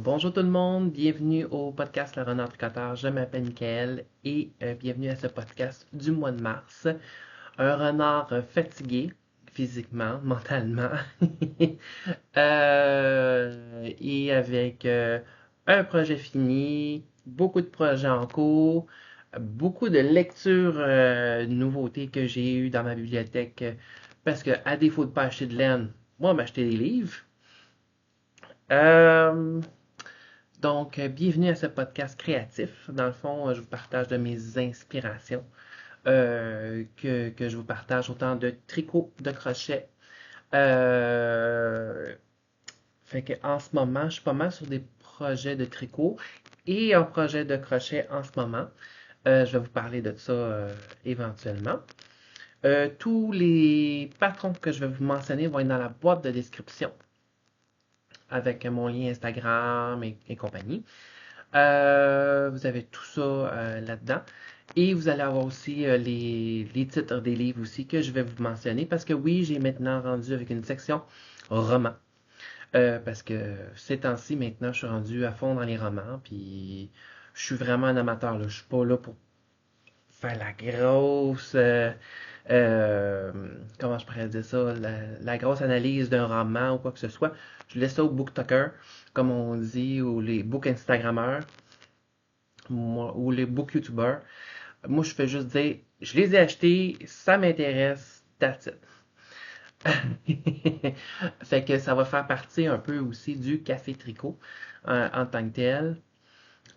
Bonjour tout le monde, bienvenue au podcast Le Renard Tricoteur. Je m'appelle Michael et bienvenue à ce podcast du mois de mars. Un renard fatigué physiquement, mentalement et avec un projet fini, beaucoup de projets en cours, beaucoup de lectures nouveautés que j'ai eues dans ma bibliothèque parce que à défaut de pas acheter de laine, moi m'acheter des livres. Euh, Bienvenue à ce podcast créatif. Dans le fond, je vous partage de mes inspirations que je vous partage autant de tricot, de crochet. Euh, En ce moment, je suis pas mal sur des projets de tricot et un projet de crochet en ce moment. Je vais vous parler de ça éventuellement. Tous les patrons que je vais vous mentionner vont être dans la boîte de description avec mon lien Instagram et compagnie. Vous avez tout ça là-dedans. Et vous allez avoir aussi les titres des livres aussi que je vais vous mentionner parce que oui, j'ai maintenant rendu avec une section romans. Parce que ces temps-ci, maintenant, je suis rendu à fond dans les romans. Puis je suis vraiment un amateur. Là. Je suis pas là pour faire la grosse. Euh, comment je pourrais dire ça? La grosse analyse d'un roman ou quoi que ce soit. Je laisse ça aux booktalkers, comme on dit, ou les book Instagrammeurs ou les book YouTubers. Moi, je fais juste dire, je les ai achetés, ça m'intéresse, that's it. Fait que ça va faire partie un peu aussi du café tricot en tant que tel.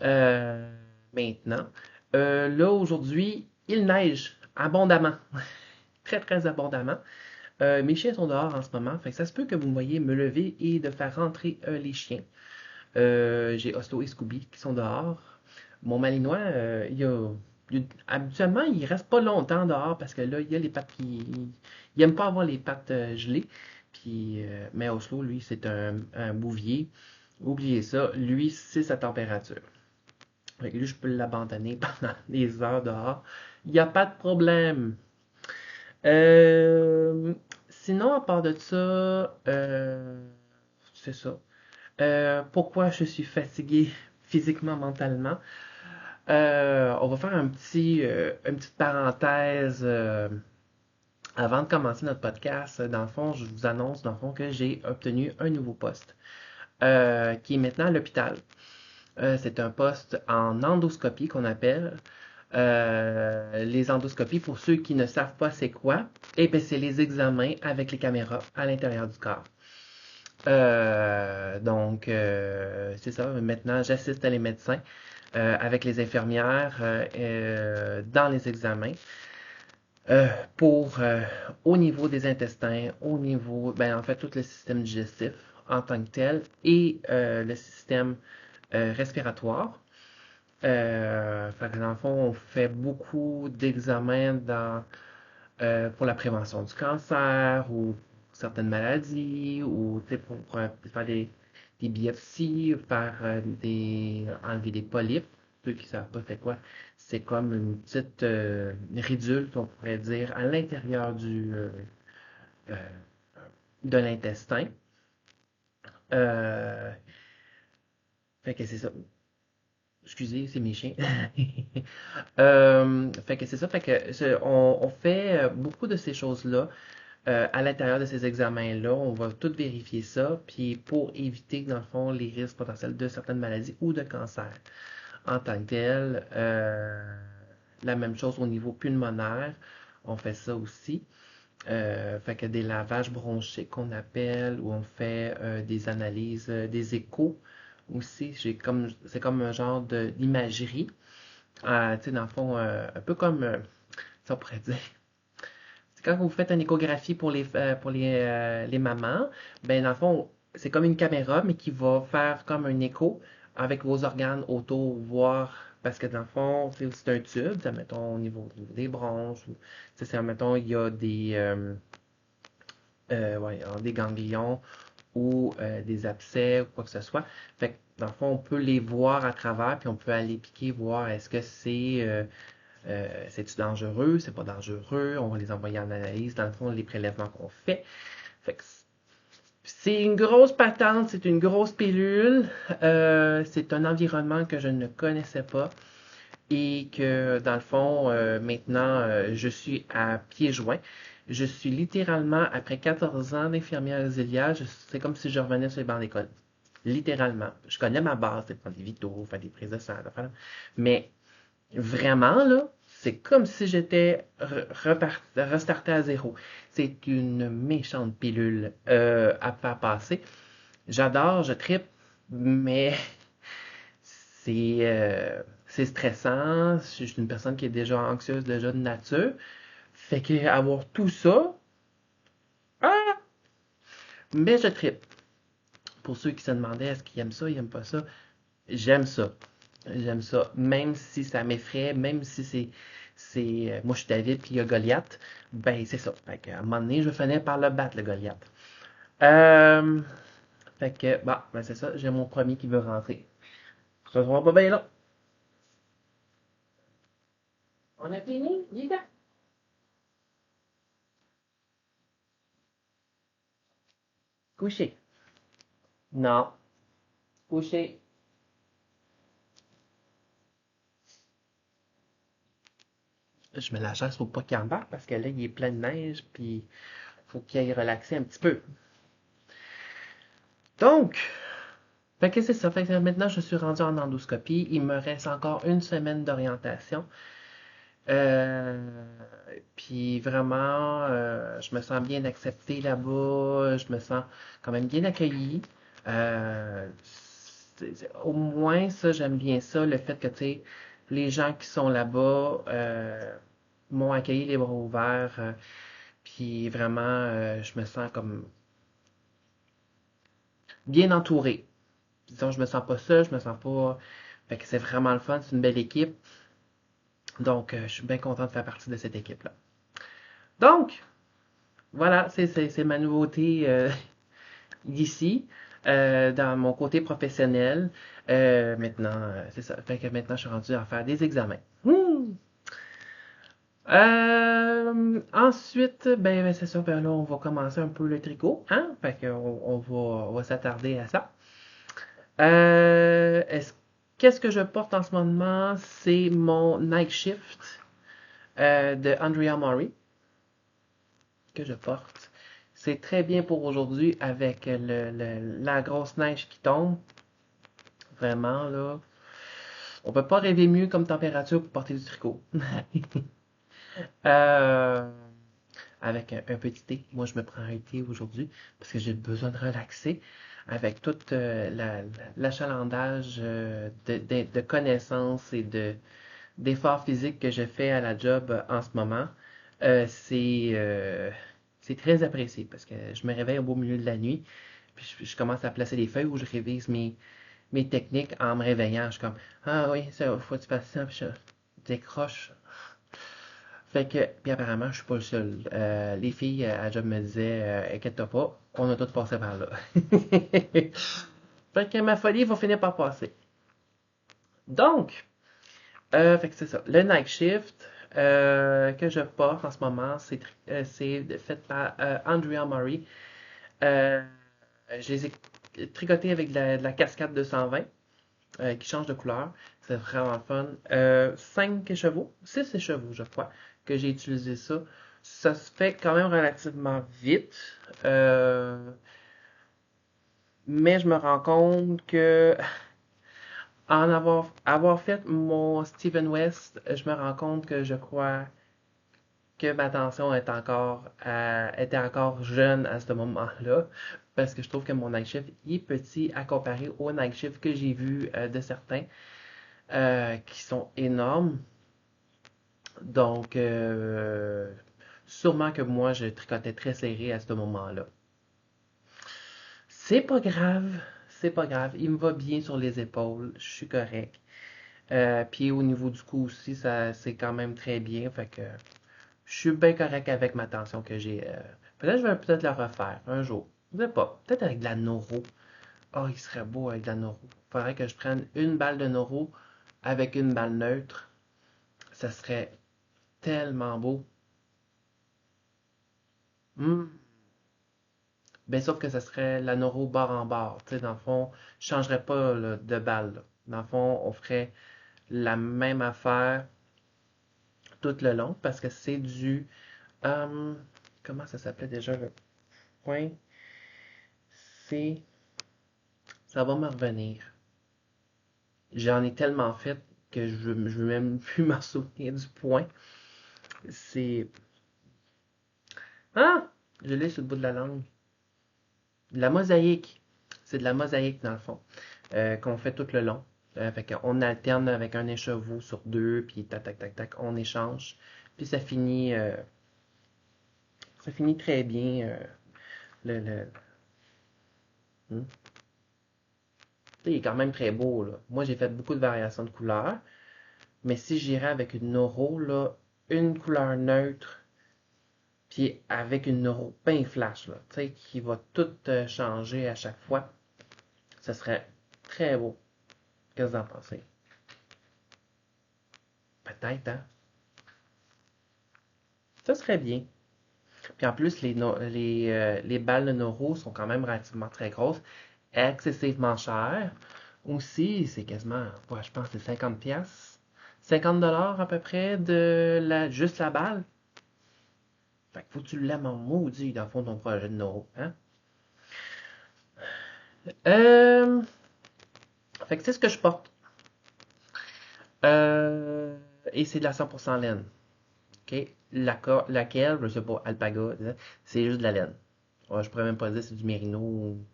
Euh, Maintenant, là aujourd'hui, il neige abondamment, très très abondamment. Mes chiens sont dehors en ce moment, fait que ça se peut que vous me voyez me lever et de faire rentrer les chiens. J'ai Oslo et Scooby qui sont dehors. Mon Malinois, habituellement, il reste pas longtemps dehors parce que là, il y a les pattes qui. Il aime pas avoir les pattes gelées. Puis, mais Oslo, lui, c'est un bouvier. Oubliez ça, lui, c'est sa température. Fait que lui, je peux l'abandonner pendant des heures dehors. Il n'y a pas de problème. Euh, Sinon, à part de ça, c'est ça. Pourquoi je suis fatigué physiquement, mentalement? On va faire une petite parenthèse avant de commencer notre podcast. Dans le fond, je vous annonce dans le fond que j'ai obtenu un nouveau poste qui est maintenant à l'hôpital. C'est un poste en endoscopie qu'on appelle. Les endoscopies, pour ceux qui ne savent pas c'est quoi, eh bien, c'est les examens avec les caméras à l'intérieur du corps. C'est ça. Maintenant, j'assiste les médecins avec les infirmières dans les examens euh, pour au niveau des intestins, au niveau, ben, en fait, tout le système digestif en tant que tel et le système respiratoire. Fait que dans le fond, on fait beaucoup d'examens pour la prévention du cancer ou certaines maladies ou pour faire des biopsies, faire enlever des polypes. Ceux qui ne savent pas c'est quoi, c'est comme une petite ridule qu'on pourrait dire à l'intérieur euh, de l'intestin. Euh, Fait que c'est ça. Excusez, c'est mes chiens. Fait que c'est ça, fait que on fait beaucoup de ces choses-là à l'intérieur de ces examens-là. On va tout vérifier ça, puis pour éviter, dans le fond, les risques potentiels de certaines maladies ou de cancer en tant que tel. La même chose au niveau pulmonaire, on fait ça aussi. Fait que des lavages bronchiques qu'on appelle, où on fait des analyses, des échos aussi. C'est comme un genre d'imagerie. Tu sais, dans le fond, un peu comme, ça on pourrait dire, c'est quand vous faites une échographie pour les mamans, ben dans le fond, c'est comme une caméra, mais qui va faire comme un écho avec vos organes autour, voir, parce que dans le fond, c'est un tube, ça, mettons, au niveau des bronches, ou, mettons, il y a des ganglions ou des abcès ou quoi que ce soit. Fait que, dans le fond, on peut les voir à travers, puis on peut aller piquer, voir est-ce que c'est-tu dangereux, c'est pas dangereux, on va les envoyer en analyse, dans le fond, les prélèvements qu'on fait. Fait que C'est une grosse patente, c'est une grosse pilule. C'est un environnement que je ne connaissais pas et que, dans le fond, maintenant, je suis à pieds joints. Je suis littéralement, après 14 ans d'infirmière auxiliaire, c'est comme si je revenais sur les bancs d'école. Littéralement. Je connais ma base, c'est prendre des vitaux, faire des prises de sang, mais vraiment, là, c'est comme si j'étais restarté à zéro. C'est une méchante pilule à faire passer. J'adore, je trippe, mais c'est stressant. Je suis une personne qui est déjà anxieuse déjà de nature. Fait que avoir tout ça, ah, mais je trippe. Pour ceux qui se demandaient est-ce qu'ils aiment ça, ils aiment pas ça, j'aime ça. J'aime ça. Même si ça m'effraie, même si moi je suis David puis il y a Goliath, ben c'est ça. Fait que, à un moment donné, je finis par le battre, le Goliath. Euh, fait que, bah, ben c'est ça, j'ai mon premier qui veut rentrer. Ça se voit pas bien là. On a fini, Lida? Couché. Non. Couché. Je mets la chaise pour pas qu'il embarque parce que là, il est plein de neige, puis faut qu'il aille relaxer un petit peu. Donc, fait que c'est ça. Fait que maintenant, je suis rendu en endoscopie. Il me reste encore une semaine d'orientation. Euh, Puis vraiment, je me sens bien accepté là-bas. Je me sens quand même bien accueilli. Au moins, ça, j'aime bien ça, le fait que, tu sais, les gens qui sont là-bas m'ont accueilli les bras ouverts. Puis vraiment, je me sens comme bien entouré. Disons, je me sens pas seul, je me sens pas. Fait que c'est vraiment le fun, c'est une belle équipe. Donc, je suis bien content de faire partie de cette équipe-là. Donc, voilà, c'est ma nouveauté d'ici, dans mon côté professionnel. Maintenant, c'est ça. Fait que maintenant, je suis rendu à faire des examens. Ensuite, ben, c'est ça, ben là, on va commencer un peu le tricot, hein? Fait qu'on on va s'attarder à ça. Qu'est-ce que je porte en ce moment? C'est mon Night Shift de Andrea Mori que je porte. C'est très bien pour aujourd'hui avec la grosse neige qui tombe. Vraiment, là. On peut pas rêver mieux comme température pour porter du tricot. Euh, avec un petit thé. Moi, je me prends un thé aujourd'hui parce que j'ai besoin de relaxer avec tout l'achalandage de connaissances et d'efforts physiques que je fais à la job en ce moment. Euh, c'est euh, c'est très apprécié parce que je me réveille au beau milieu de la nuit, puis je commence à placer les feuilles où je révise mes techniques en me réveillant. Je suis comme, ah oui, ça, faut que tu fasses ça, puis je décroche. Fait que, puis apparemment, je suis pas le seul. Les filles à job me disaient, inquiète-toi pas, on a tous passé par là. Fait que ma folie va finir par passer. Donc, fait que c'est ça. Le night shift que je porte en ce moment, c'est fait par Andrea Murray. Euh, je les ai tricotés avec de la cascade 220 qui change de couleur. C'est vraiment fun. 5 écheveaux, 6 écheveaux, je crois, que j'ai utilisé ça. Ça se fait quand même relativement vite. Euh, mais je me rends compte que avoir fait mon Steven West, je me rends compte que je crois que ma tension était encore jeune à ce moment-là, parce que je trouve que mon night shift est petit à comparer au night shift que j'ai vu de certains qui sont énormes. Donc, sûrement que moi, je tricotais très serré à ce moment-là. C'est pas grave, c'est pas grave. Il me va bien sur les épaules, je suis correct. Puis au niveau du cou aussi, ça c'est quand même très bien. Fait que je suis bien correct avec ma tension que j'ai. Peut-être je vais peut-être le refaire un jour. Je sais pas. Peut-être avec de la Noro. Oh, il serait beau avec de la Noro. Faudrait que je prenne une balle de Noro avec une balle neutre. Ça serait tellement beau. Hmm. Ben, sauf que ce serait la Noro bord en bord. Tu sais, dans le fond, je ne changerais pas là, de balle, là. Dans le fond, on ferait la même affaire tout le long parce que c'est du... euh, comment ça s'appelait déjà le point? C'est... Ça va me revenir. J'en ai tellement fait que je veux même plus m'en souvenir du point. C'est... Ah! Je l'ai sur le bout de la langue. De la mosaïque. C'est de la mosaïque dans le fond. Qu'on fait tout le long. Fait qu'on alterne avec un écheveau sur deux, puis tac, tac, tac, tac, on échange. Puis ça finit très bien. Le... Hmm. Il est quand même très beau, là. Moi, j'ai fait beaucoup de variations de couleurs. Mais si j'irais avec une Noro, là, une couleur neutre, puis avec une Noro bien flash, là, tu sais, qui va tout changer à chaque fois, ce serait très beau. Qu'est-ce que vous en pensez? Peut-être, hein? Ça serait bien. Puis en plus, les balles de Noro sont quand même relativement très grosses, excessivement chères. Aussi, c'est quasiment, ouais, je pense que c'est 50 pièces, 50 dollars à peu près de juste la balle. Fait que faut que tu l'aimes en maudit dans le fond de ton projet de Noro, hein? Euh, fait que c'est ce que je porte. Euh, et c'est de la 100% laine. OK? Laquelle, je sais pas, alpaga, c'est juste de la laine. Ouais, je pourrais même pas dire si c'est du mérino ou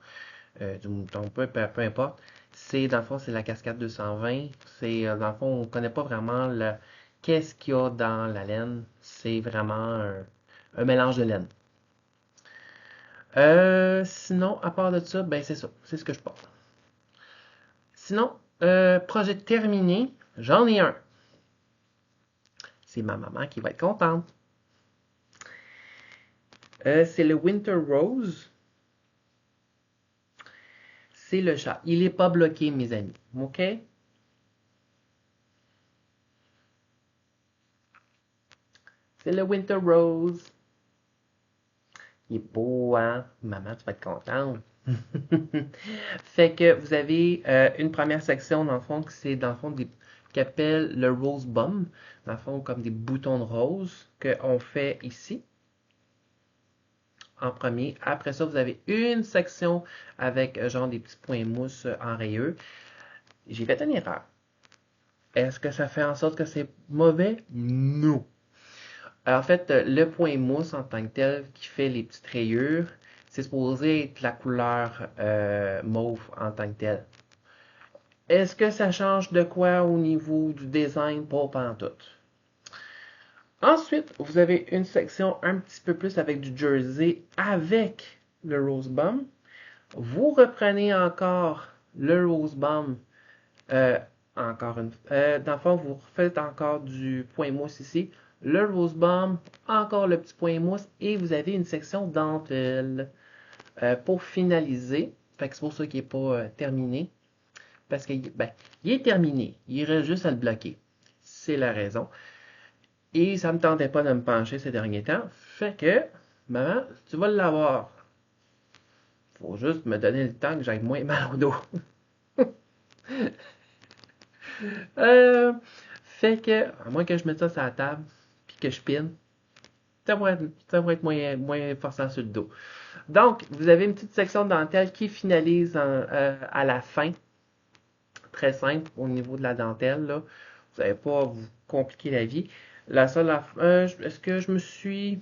du mouton, peu importe. C'est, dans le fond, c'est la cascade 220. C'est, dans le fond, on connaît pas vraiment qu'est-ce qu'il y a dans la laine. C'est vraiment un mélange de laine. Sinon, à part de ça, ben c'est ça. C'est ce que je porte. Sinon, projet terminé, j'en ai un. C'est ma maman qui va être contente. C'est le Winter Rose. C'est le chat. Il n'est pas bloqué, mes amis. OK? C'est le Winter Rose. Il est beau, hein? Maman, tu vas être contente. Fait que vous avez une première section, dans le fond, que c'est dans le fond qu'appelle le Rose Bomb. Dans le fond, comme des boutons de rose qu'on fait ici, en premier. Après ça, vous avez une section avec genre des petits points mousse en rayeux. J'ai fait une erreur. Est-ce que ça fait en sorte que c'est mauvais? Non. En fait, le point mousse en tant que tel qui fait les petites rayures, c'est supposé être la couleur mauve en tant que tel. Est-ce que ça change de quoi au niveau du design? Pas pantoute. Ensuite, vous avez une section un petit peu plus avec du jersey avec le rose bomb. Vous reprenez encore le rose bomb, euh, dans le fond, vous refaites encore du point mousse ici, le rose bomb, encore le petit point mousse, et vous avez une section dentelle pour finaliser. Fait que c'est pour ça qu'il n'est pas terminé, parce qu'il ben, il est terminé, il reste juste à le bloquer. C'est la raison. Et ça ne me tentait pas de me pencher ces derniers temps. Fait que, maman, tu vas l'avoir. Faut juste me donner le temps que j'aille moins mal au dos. Euh, fait que, à moins que je mette ça sur la table, puis que je pine, ça va être moins forçant sur le dos. Donc, vous avez une petite section de dentelle qui finalise à la fin. Très simple au niveau de la dentelle, là. Vous n'allez pas vous compliquer la vie. La seule, est-ce que je me suis...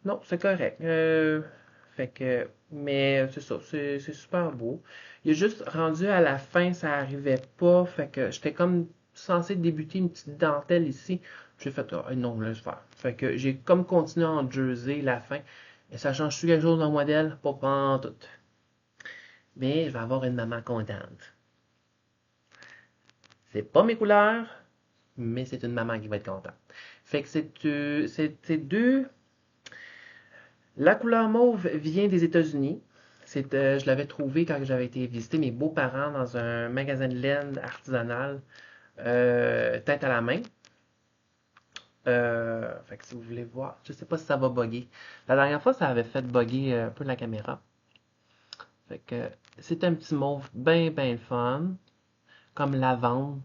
Non, c'est correct. Fait que, mais c'est ça, c'est super beau. Il est juste rendu à la fin, ça arrivait pas. Fait que j'étais comme censé débuter une petite dentelle ici. J'ai fait, ah, non, laisse faire. Fait que j'ai comme continué en jersey la fin. Et ça change-tu quelque chose dans le modèle? Pas tout. Mais je vais avoir une maman contente. C'est pas mes couleurs, mais c'est une maman qui va être contente. Fait que c'est deux. La couleur mauve vient des États-Unis. Je l'avais trouvé quand j'avais été visiter mes beaux-parents dans un magasin de laine artisanal, tête à la main. Fait que si vous voulez voir, je sais pas si ça va bugger. La dernière fois, ça avait fait bugger un peu la caméra. Fait que c'est un petit mauve bien, bien fun, comme lavande.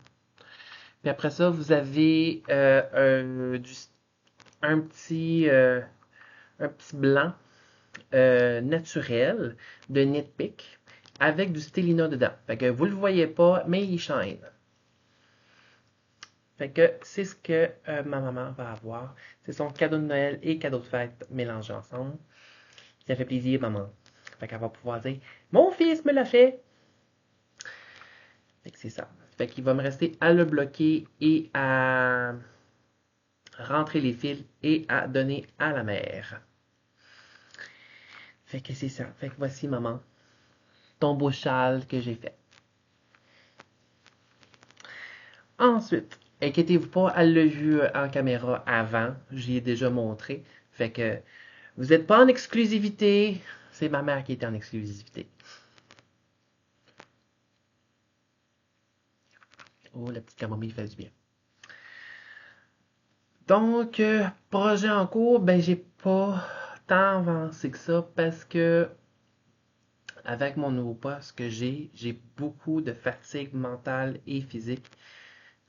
Puis après ça, vous avez un petit blanc naturel de Nitpick avec du Stellina dedans. Fait que vous le voyez pas, mais il shine. Fait que c'est ce que ma maman va avoir. C'est son cadeau de Noël et cadeau de fête mélangés ensemble. Ça fait plaisir, maman. Fait qu'elle va pouvoir dire mon fils me l'a fait. Fait que c'est ça. Fait qu'il va me rester à le bloquer et à rentrer les fils et à donner à la mère. Fait que c'est ça. Fait que voici, maman, ton beau châle que j'ai fait. Ensuite, inquiétez-vous pas, elle l'a vu en caméra avant. J'y ai déjà montré. Fait que vous n'êtes pas en exclusivité. C'est ma mère qui était en exclusivité. Oh, la petite camomille fait du bien. Donc, projet en cours, ben j'ai pas tant avancé que ça parce que avec mon nouveau poste que j'ai beaucoup de fatigue mentale et physique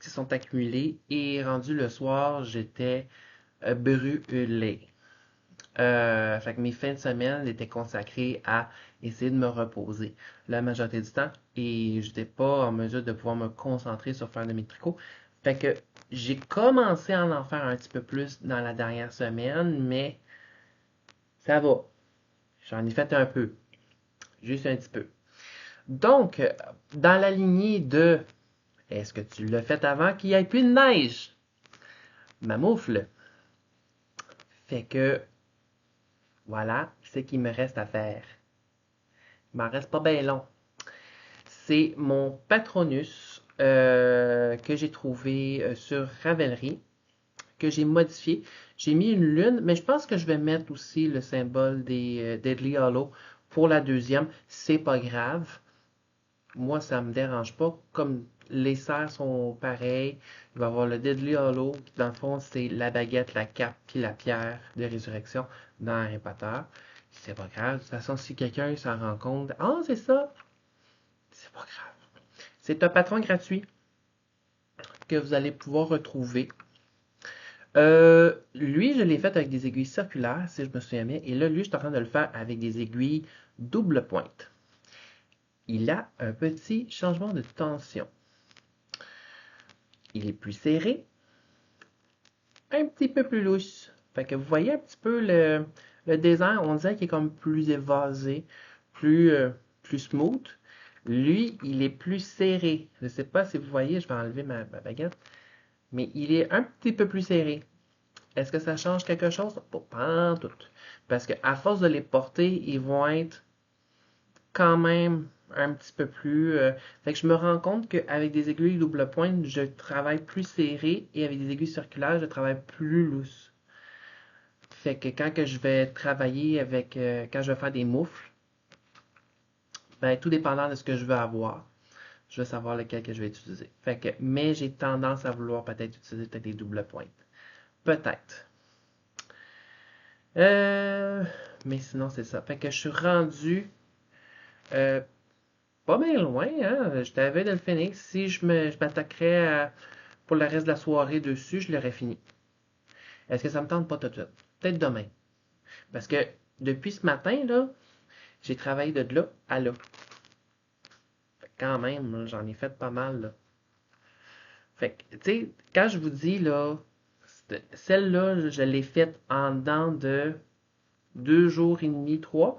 qui sont accumulées et rendu le soir, j'étais brûlé. Fait que mes fins de semaine étaient consacrées à essayer de me reposer la majorité du temps et j'étais pas en mesure de pouvoir me concentrer sur faire de mes tricots. Fait que j'ai commencé à en faire un petit peu plus dans la dernière semaine, mais ça va. J'en ai fait un peu, juste un petit peu. Donc, dans la lignée de est-ce que tu l'as fait avant qu'il n'y ait plus de neige? Ma moufle. Fait que voilà ce qu'il me reste à faire. Il m'en reste pas bien long. C'est mon Patronus que j'ai trouvé sur Ravelry, que j'ai modifié. J'ai mis une lune, mais je pense que je vais mettre aussi le symbole des Deadly Hollow pour la deuxième. C'est pas grave. Moi, ça me dérange pas. Comme les serres sont pareilles, il va y avoir le Deadly Hollow. Dans le fond, c'est la baguette, la cape puis la pierre de résurrection dans Harry Potter. C'est pas grave. De toute façon, si quelqu'un s'en rend compte, ah, c'est ça, c'est pas grave. C'est un patron gratuit que vous allez pouvoir retrouver. Lui, je l'ai fait avec des aiguilles circulaires, si je me souviens bien. Et là, lui, je suis en train de le faire avec des aiguilles double pointe. Il a un petit changement de tension. Il est plus serré, un petit peu plus louche. Fait que vous voyez un petit peu le design, on dirait qu'il est comme plus évasé, plus smooth. Lui, il est plus serré. Je ne sais pas si vous voyez, je vais enlever ma baguette, mais il est un petit peu plus serré. Est-ce que ça change quelque chose? Pas en tout. Parce qu'à force de les porter, ils vont être quand même un petit peu plus. Fait que je me rends compte qu'avec des aiguilles double pointe, je travaille plus serré et avec des aiguilles circulaires, je travaille plus loose. Fait que quand que je vais travailler avec, quand je vais faire des moufles, ben tout dépendant de ce que je veux avoir, je vais savoir lequel que je vais utiliser. Fait que, mais j'ai tendance à vouloir peut-être utiliser peut-être des double pointes. Peut-être. Euh, mais sinon, c'est ça. Fait que je suis rendu euh, pas bien loin, hein. J'étais à veille de le finir. Si je m'attaquerais pour le reste de la soirée dessus, je l'aurais fini. Est-ce que ça me tente pas tout de suite? Peut-être demain. Parce que depuis ce matin, là, j'ai travaillé de là à là. Fait que quand même, j'en ai fait pas mal, là. Fait que, tu sais, quand je vous dis, là, celle-là, je l'ai faite en dedans de 2 jours et demi, 3.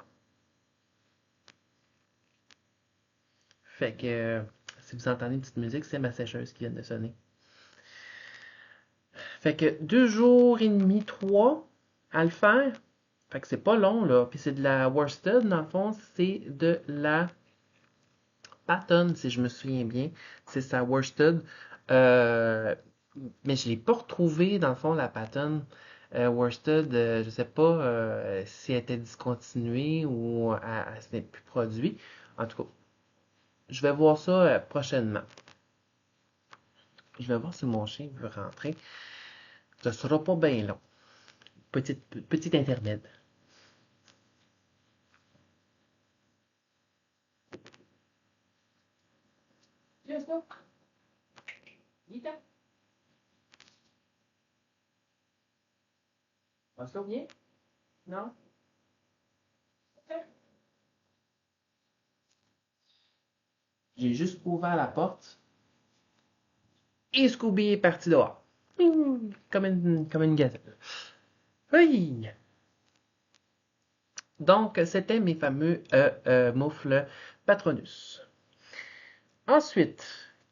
Fait que, si vous entendez une petite musique, c'est ma sécheuse qui vient de sonner. Fait que 2 jours et demi, 3 à le faire. Fait que c'est pas long, là. Puis c'est de la worsted, dans le fond, c'est de la Patton, si je me souviens bien. C'est sa worsted. Euh, mais je l'ai pas retrouvé, dans le fond, la Patton worsted. Je sais pas si elle était discontinuée ou elle s'est plus produit. En tout cas, je vais voir ça prochainement. Je vais voir si mon chien veut rentrer. Ce sera pas bien long. Petit intermède. Yes, no. Vite. On se bien? Non? J'ai juste ouvert la porte et Scooby est parti dehors. Comme une gazelle. Oui! Donc, c'était mes fameux moufles Patronus. Ensuite,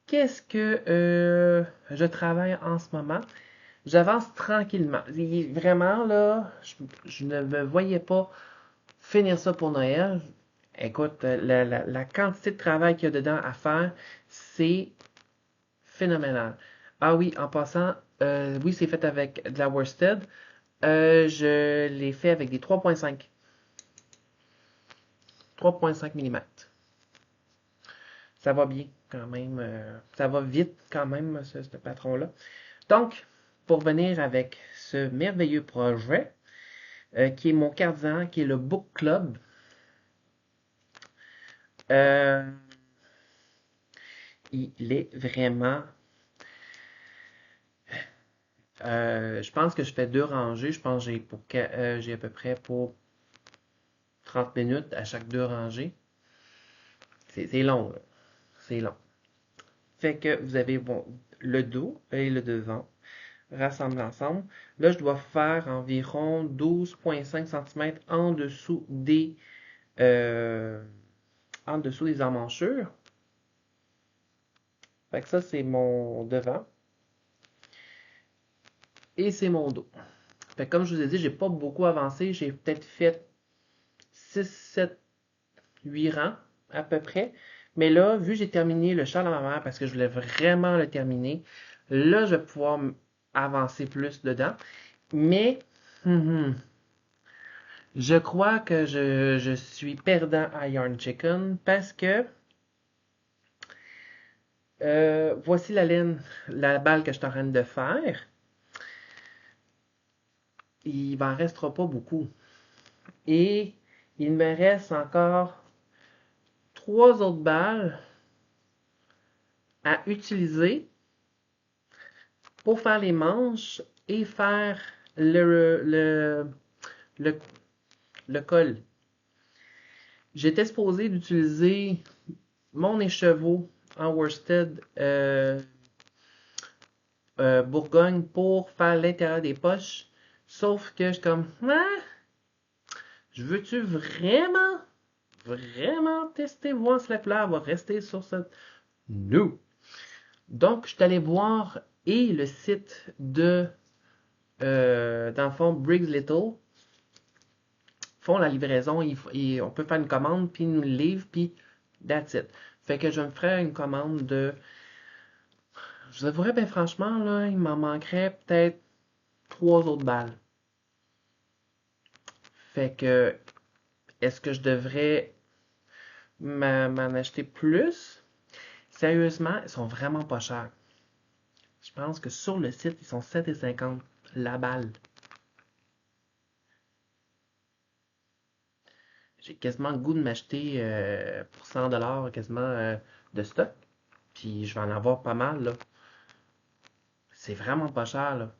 qu'est-ce que je travaille en ce moment? J'avance tranquillement. Vraiment, là, je ne me voyais pas finir ça pour Noël. Écoute, la quantité de travail qu'il y a dedans à faire, c'est phénoménal. Ah oui, en passant, oui, c'est fait avec de la worsted. Je l'ai fait avec des 3.5 mm. Ça va bien quand même. Ça va vite quand même, ce patron-là. Donc, pour venir avec ce merveilleux projet, qui est mon cardigan, qui est le Book Club. Euh, il est vraiment... je pense que je fais 2 rangées. Je pense que j'ai à peu près pour 30 minutes à chaque 2 rangées. C'est long, là. C'est long. Fait que vous avez bon, le dos et le devant rassemblés ensemble. Là, je dois faire environ 12,5 cm euh, en dessous des emmanchures. Fait que ça, c'est mon devant. Et c'est mon dos. Fait que comme je vous ai dit, j'ai pas beaucoup avancé. J'ai peut-être fait 6, 7, 8 rangs à peu près. Mais là, vu que j'ai terminé le châle à ma mère parce que je voulais vraiment le terminer, là, je vais pouvoir avancer plus dedans. Mais, je crois que je suis perdant à Yarn Chicken parce que voici la laine, la balle que je suis en train de faire. Il m'en restera pas beaucoup. Et il me reste encore 3 autres balles à utiliser pour faire les manches et faire le, le col. J'étais supposé d'utiliser mon écheveau en worsted Bourgogne pour faire l'intérieur des poches. Sauf que je suis comme, ah, je veux-tu vraiment tester, voir si la couleur va rester sur cette... No! Donc, je suis allé voir et le site dans le fond, Briggs Little font la livraison et on peut faire une commande, puis ils nous le livrent, puis that's it. Fait que je me ferais une commande de... Je vous avouerais, ben franchement, là, il m'en manquerait peut-être 3 autres balles. Fait que, est-ce que je devrais m'en acheter plus? Sérieusement, ils sont vraiment pas chers. Je pense que sur le site, ils sont 7,50 la balle. J'ai quasiment le goût de m'acheter pour 100$ quasiment de stock. Puis je vais en avoir pas mal, là. C'est vraiment pas cher, là.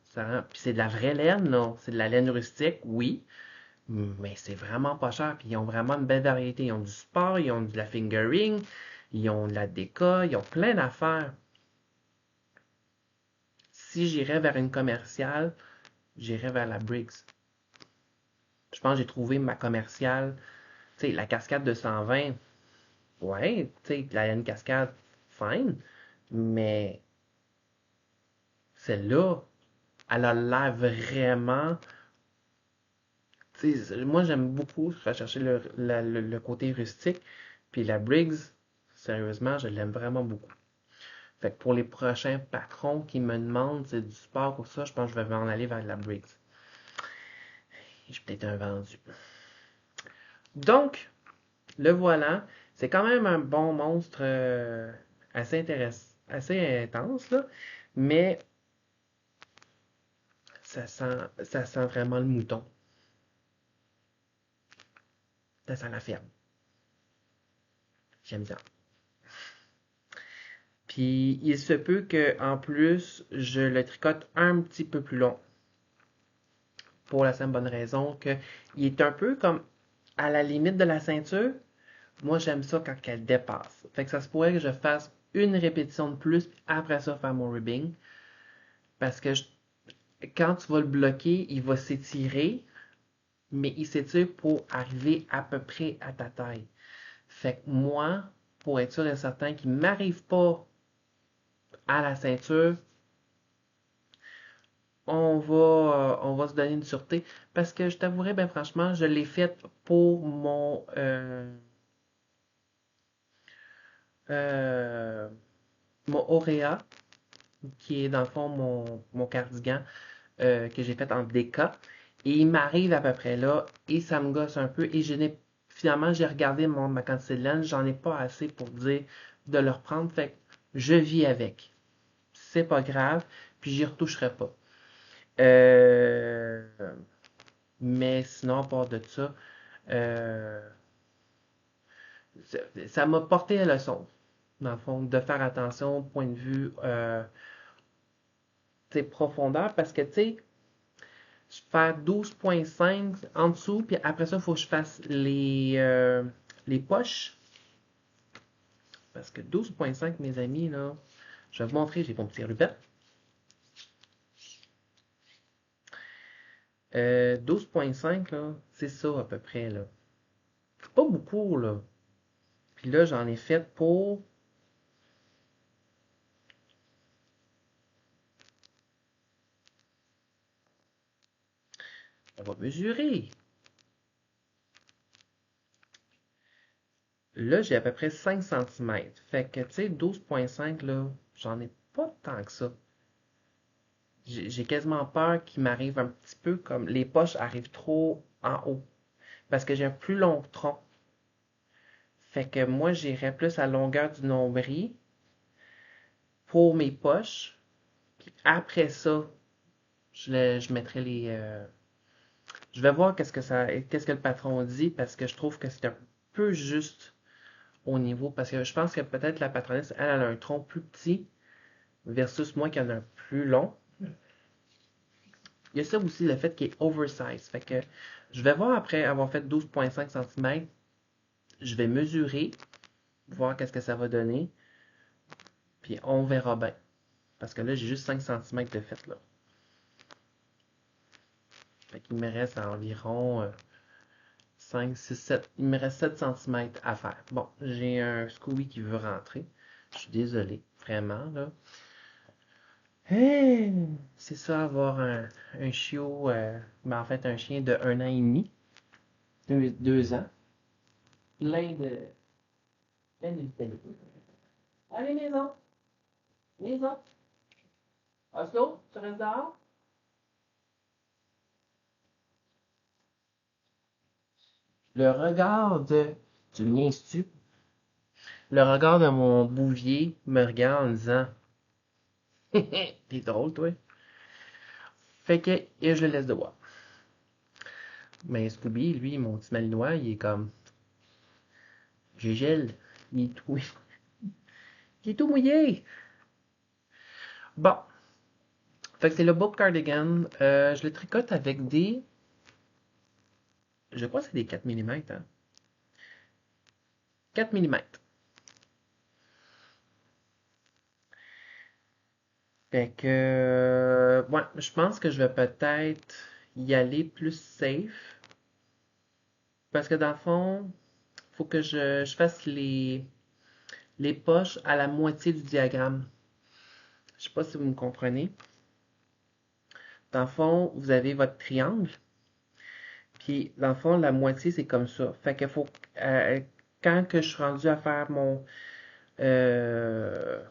Puis c'est de la vraie laine, là. C'est de la laine rustique, oui. Mais c'est vraiment pas cher. Puis ils ont vraiment une belle variété. Ils ont du sport, ils ont de la fingering, ils ont de la déca, ils ont plein d'affaires. Si j'irais vers une commerciale, j'irais vers la Briggs. Je pense que j'ai trouvé ma commerciale. Tu sais, la cascade de 120, ouais, tu sais, la laine cascade, fine. Mais celle-là, elle a l'air vraiment. Moi, j'aime beaucoup rechercher le côté rustique. Puis la Briggs, sérieusement, je l'aime vraiment beaucoup. Fait que pour les prochains patrons qui me demandent c'est du sport ou ça, je pense que je vais m'en aller vers la Briggs. J'ai peut-être un vendu. Donc, le voilà. C'est quand même un bon monstre assez intéressant, assez intense, là. Mais ça sent vraiment le mouton. Ça sent la ferme. J'aime ça. Puis il se peut que en plus je le tricote un petit peu plus long. Pour la simple bonne raison que il est un peu comme à la limite de la ceinture. Moi j'aime ça quand elle dépasse. Fait que ça se pourrait que je fasse une répétition de plus, puis après ça faire mon ribbing. Parce que quand tu vas le bloquer, il va s'étirer, mais il s'étire pour arriver à peu près à ta taille. Fait que moi, pour être sûr et certain qu'il ne m'arrive pas à la ceinture, on va se donner une sûreté. Parce que je t'avouerai, ben franchement, je l'ai faite pour euh, mon Auréa, qui est dans le fond mon cardigan que j'ai fait en DK. Et il m'arrive à peu près là, et ça me gosse un peu. Et finalement, j'ai regardé ma quantité de laine, j'en ai pas assez pour dire de le reprendre. Fait que je vis avec. C'est pas grave, puis j'y retoucherai pas. Euh, mais sinon, à part de ça, euh, ça m'a porté à leçon, dans le fond, de faire attention au point de vue profondeur, parce que, tu sais, je fais 12,5 en dessous, puis après ça, il faut que je fasse les poches, parce que 12,5, mes amis, là, je vais vous montrer, j'ai mon petit ruban. 12,5, là, c'est ça à peu près, là. C'est pas beaucoup, là. Puis là, j'en ai fait pour... On va mesurer. Là, j'ai à peu près 5 cm. Fait que, tu sais, 12,5, là, j'en ai pas tant que ça. J'ai quasiment peur qu'il m'arrive un petit peu comme les poches arrivent trop en haut. Parce que j'ai un plus long tronc. Fait que moi, j'irais plus à la longueur du nombril pour mes poches. Puis après ça, je mettrai je vais voir qu'est-ce que le patron dit parce que je trouve que c'est un peu juste au niveau. Parce que je pense que peut-être la patronesse, elle a un tronc plus petit versus moi qui en a un plus long. Il y a ça aussi, le fait qu'il est oversize. Fait que je vais voir après avoir fait 12,5 cm. Je vais mesurer, voir qu'est-ce que ça va donner. Puis on verra bien. Parce que là, j'ai juste 5 cm de fait là. Fait qu'il me reste environ 5, 6, 7. Il me reste 7 cm à faire. Bon, j'ai un Scooby qui veut rentrer. Je suis désolé, vraiment là. Hey, c'est ça avoir un chiot, ben en fait un chien de 1 an et demi, 2 ans. Plein de vitalité. Allez, maison! Maison! Oslo, tu restes dehors? Le regard de... Tu me niaises-tu? Le regard de mon bouvier me regarde en disant... T'es drôle, toi. Fait que et je le laisse de voir. Mais Scooby, lui, mon petit malinois, il est comme... Gégel. Il est tout... Il est tout mouillé. Bon. Fait que c'est le Bob Cardigan. Je le tricote avec des... Je crois que c'est des 4 mm. Hein? 4 mm. Fait que, ouais, je pense que je vais peut-être y aller plus safe. Parce que dans le fond, faut que je fasse les poches à la moitié du diagramme. Je sais pas si vous me comprenez. Dans le fond, vous avez votre triangle. Puis, dans le fond, la moitié, c'est comme ça. Fait que faut, euh, quand que je suis rendu à faire euh,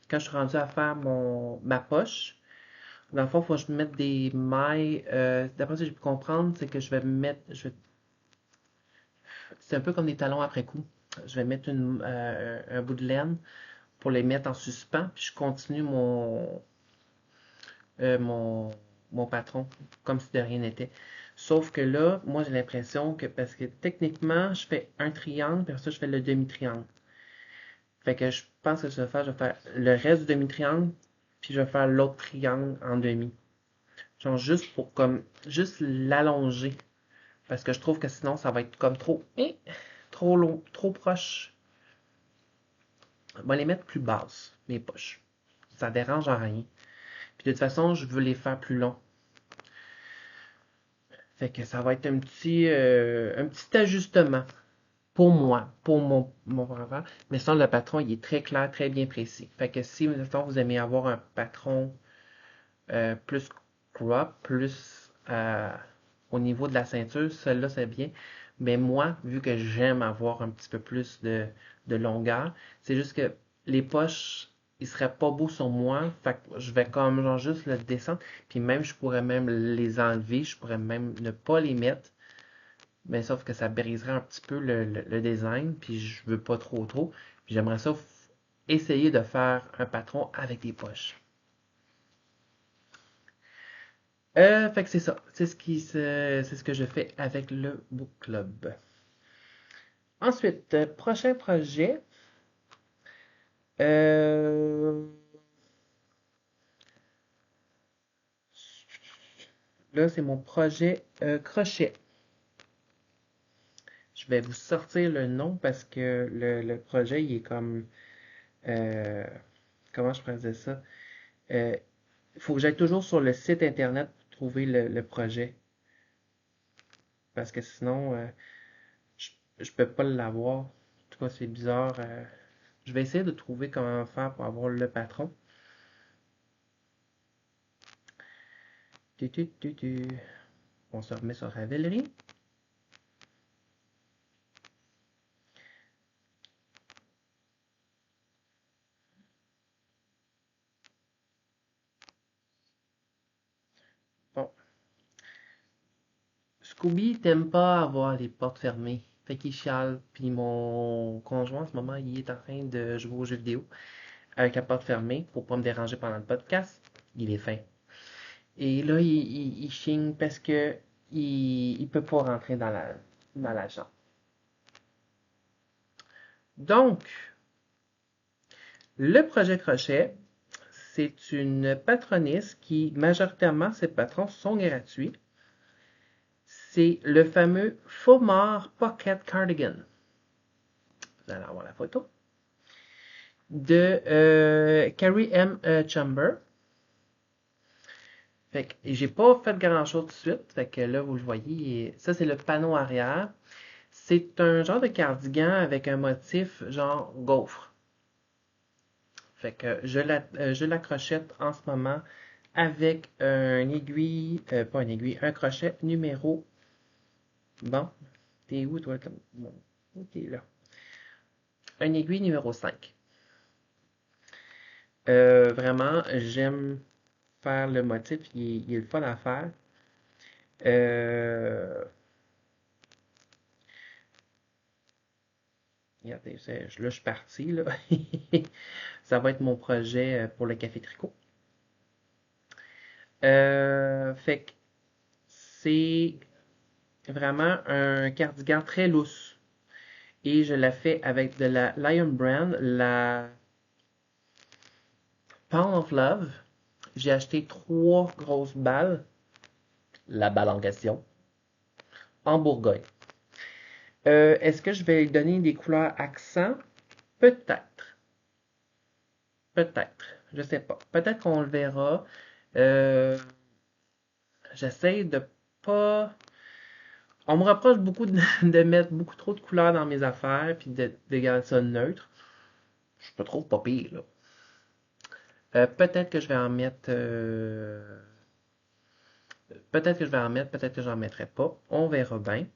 quand je suis rendu à faire ma poche, dans le fond, il faut que je mette des mailles. D'après ce que j'ai pu comprendre, c'est que je vais mettre. C'est un peu comme des talons après coup. Je vais mettre un bout de laine pour les mettre en suspens, puis je continue mon mon patron, comme si de rien n'était. Sauf que là, moi j'ai l'impression que, parce que techniquement, je fais un triangle, puis après ça, je fais le demi-triangle. Fait que je pense que je vais faire le reste du demi-triangle, puis je vais faire l'autre triangle en demi. Genre juste pour comme, juste l'allonger. Parce que je trouve que sinon, ça va être comme trop, trop long, trop proche. On va les mettre plus basses, mes poches. Ça dérange en rien. Puis de toute façon, je veux les faire plus longs. Fait que ça va être un petit ajustement pour moi, pour mon enfant. Mais sinon, le patron, il est très clair, très bien précis. Fait que si, mettons, vous aimez avoir un patron plus crop, plus au niveau de la ceinture, celle-là, c'est bien. Mais moi, vu que j'aime avoir un petit peu plus de longueur, c'est juste que les poches, ils seraient pas beaux sur moi. Fait que je vais comme genre juste le descendre. Puis même, je pourrais même les enlever. Je pourrais même ne pas les mettre. Mais sauf que ça briserait un petit peu le design. Puis je veux pas trop. Puis j'aimerais ça essayer de faire un patron avec des poches. Fait que c'est ça. C'est ce que je fais avec le book club. Ensuite, prochain projet. Euh, Là, c'est mon projet crochet. Je vais vous sortir le nom parce que le projet, il est comme... euh, comment je pourrais dire ça? Il faut que j'aille toujours sur le site internet pour trouver le projet. Parce que sinon, je, je peux pas l'avoir. En tout cas, c'est bizarre. Je vais essayer de trouver comment faire pour avoir le patron. On se remet sur Ravelry. Bon. Scooby t'aime pas avoir les portes fermées. Fait qu'il chiale. Puis mon conjoint, en ce moment, il est en train de jouer aux jeux vidéo avec la porte fermée pour pas me déranger pendant le podcast. Il est fin. Et là, il chigne parce que il peut pas rentrer dans la chambre. Donc, le projet Crochet, c'est une patronisse qui, majoritairement, ses patrons sont gratuits. C'est le fameux Fomar Pocket Cardigan. Vous allez avoir la photo. De Carrie M. Chamber. Fait que j'ai pas fait grand chose tout de suite. Fait que là, vous le voyez. Ça, c'est le panneau arrière. C'est un genre de cardigan avec un motif genre gaufre. Fait que je la crochette en ce moment avec un aiguille, pas un aiguille, un crochet numéro. Bon, t'es où toi? Bon, ok, là. Un aiguille numéro 5. Vraiment, j'aime faire le motif, il est le fun à faire. Euh, Regardez, là je suis parti, là. Ça va être mon projet pour le café tricot. Fait que c'est vraiment un cardigan très lousse. Et je la fais avec de la Lion Brand, la Pound of Love. J'ai acheté 3 grosses balles. La balle en question. En Bourgogne. Est-ce que je vais lui donner des couleurs accents? Peut-être. Peut-être. Je sais pas. Peut-être qu'on le verra. Euh, J'essaie de pas. On me reproche beaucoup de mettre beaucoup trop de couleurs dans mes affaires puis de garder ça neutre. Je me trouve pas pire, là. Peut-être que je vais en mettre. Peut-être que je vais en mettre, peut-être que j'en mettrai pas. On verra bien.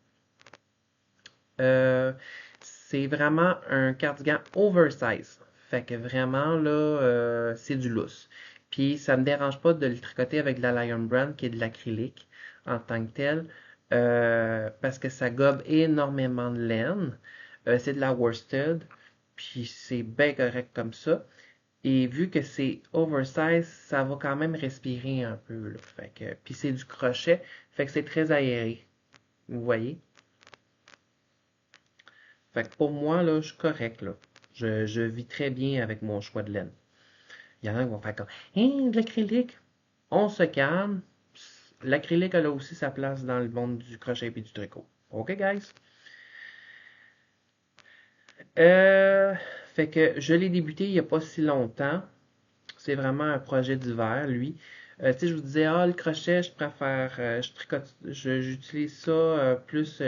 Euh, c'est vraiment un cardigan oversize. Fait que vraiment, là, c'est du lousse. Puis, ça me dérange pas de le tricoter avec de la Lion Brand, qui est de l'acrylique en tant que tel, parce que ça gobe énormément de laine. C'est de la worsted, puis c'est bien correct comme ça. Et vu que c'est oversize, ça va quand même respirer un peu, là. Fait que, puis c'est du crochet, fait que c'est très aéré. Vous voyez? Fait que pour moi, là, je suis correct, là. Je vis très bien avec mon choix de laine. Il y en a qui vont faire comme, hein, de l'acrylique. On se calme. L'acrylique, elle a aussi sa place dans le monde du crochet et du tricot. OK, guys? Euh, Fait que je l'ai débuté il n'y a pas si longtemps. C'est vraiment un projet d'hiver, lui. Tu sais, je vous disais, ah, le crochet, je préfère, je tricote, j'utilise ça plus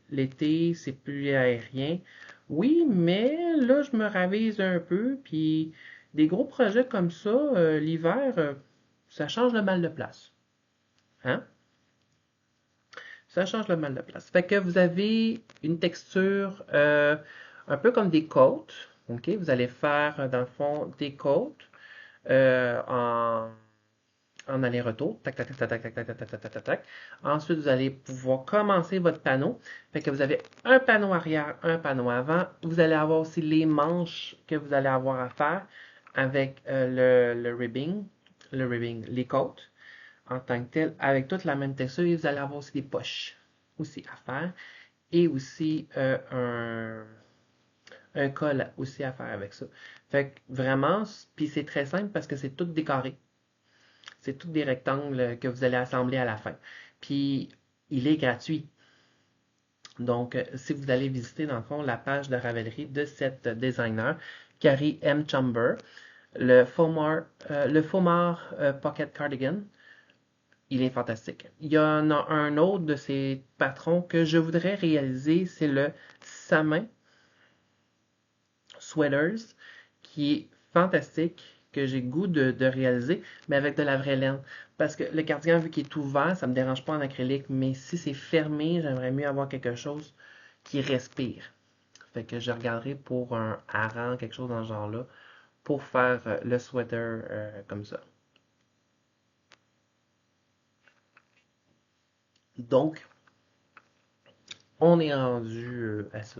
l'été, c'est plus aérien. Oui, mais là, je me ravise un peu, puis des gros projets comme ça, l'hiver, ça change le mal de place. Hein? Ça change le mal de place. Fait que vous avez une texture un peu comme des côtes. OK? Vous allez faire, dans le fond, des côtes en aller-retour. Tac, tac, tac, tac, tac, tac, tac, tac, tac, tac, tac, tac. Ensuite, vous allez pouvoir commencer votre panneau. Fait que vous avez un panneau arrière, un panneau avant. Vous allez avoir aussi les manches que vous allez avoir à faire avec le ribbing, les côtes en tant que tel, avec toute la même texture. Et vous allez avoir aussi des poches aussi à faire. Et aussi un col aussi à faire avec ça. Fait que vraiment, puis c'est très simple parce que c'est tout décoré. C'est tous des rectangles que vous allez assembler à la fin. Puis, il est gratuit. Donc, si vous allez visiter, dans le fond, la page de Ravelry de cette designer, Carrie M. Chamber, le Fomar Pocket Cardigan, il est fantastique. Il y en a un autre de ces patrons que je voudrais réaliser, c'est le Samin Sweaters, qui est fantastique, que j'ai goût de réaliser, mais avec de la vraie laine. Parce que le cardigan, vu qu'il est ouvert, ça me dérange pas en acrylique, mais si c'est fermé, j'aimerais mieux avoir quelque chose qui respire. Fait que je regarderai pour un hareng, quelque chose dans ce genre-là, pour faire le sweater comme ça. Donc, on est rendu à ça.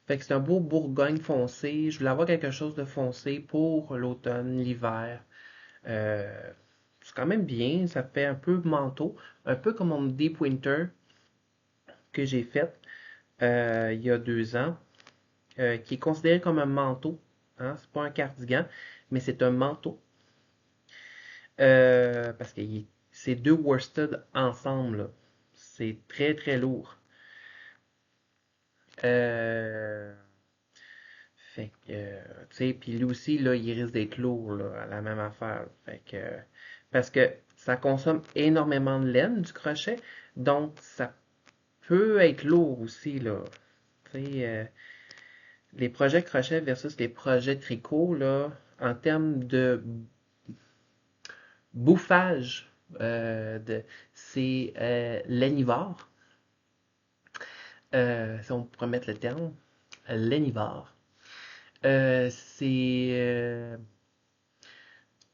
Fait que c'est un beau bourgogne foncé. Je voulais avoir quelque chose de foncé pour l'automne, l'hiver. Euh, c'est quand même bien, ça fait un peu manteau, un peu comme mon Deep Winter que j'ai fait il y a 2 ans, qui est considéré comme un manteau. Hein, c'est pas un cardigan, mais c'est un manteau. Parce que c'est deux worsted ensemble, là. C'est très très lourd. Euh, Fait que, tu sais, puis lui aussi, là, il risque d'être lourd, là, à la même affaire. Fait que, parce que ça consomme énormément de laine, du crochet, donc ça peut être lourd aussi, là. Tu sais, les projets crochet versus les projets tricot, là, en termes de bouffage, c'est lainivore, si on pourrait mettre le terme, lainivore. C'est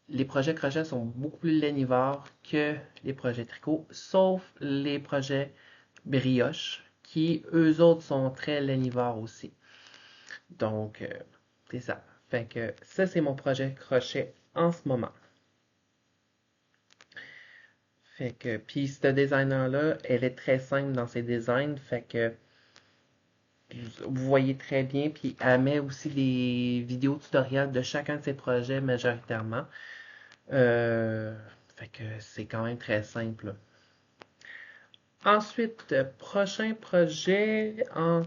Les projets crochet sont beaucoup plus lainivores que les projets tricot, sauf les projets brioche, qui eux autres sont très lainivores aussi. Donc, c'est ça. Fait que ça, c'est mon projet crochet en ce moment. Fait que, puis ce designer-là, elle est très simple dans ses designs, fait que vous voyez très bien, puis elle met aussi des vidéos tutoriels de chacun de ses projets majoritairement. Euh, Fait que c'est quand même très simple. Ensuite, prochain projet en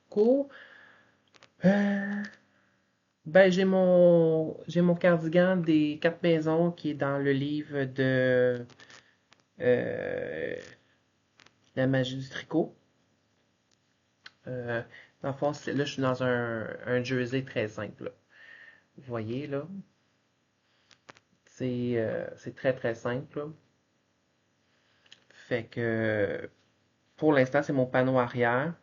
cours. Euh, ben, j'ai mon cardigan des 4 maisons qui est dans le livre de euh, La magie du tricot. Euh, Dans le fond, là, je suis dans un jersey très simple, là. Vous voyez, là. C'est très très simple, là. Fait que pour l'instant, c'est mon panneau arrière.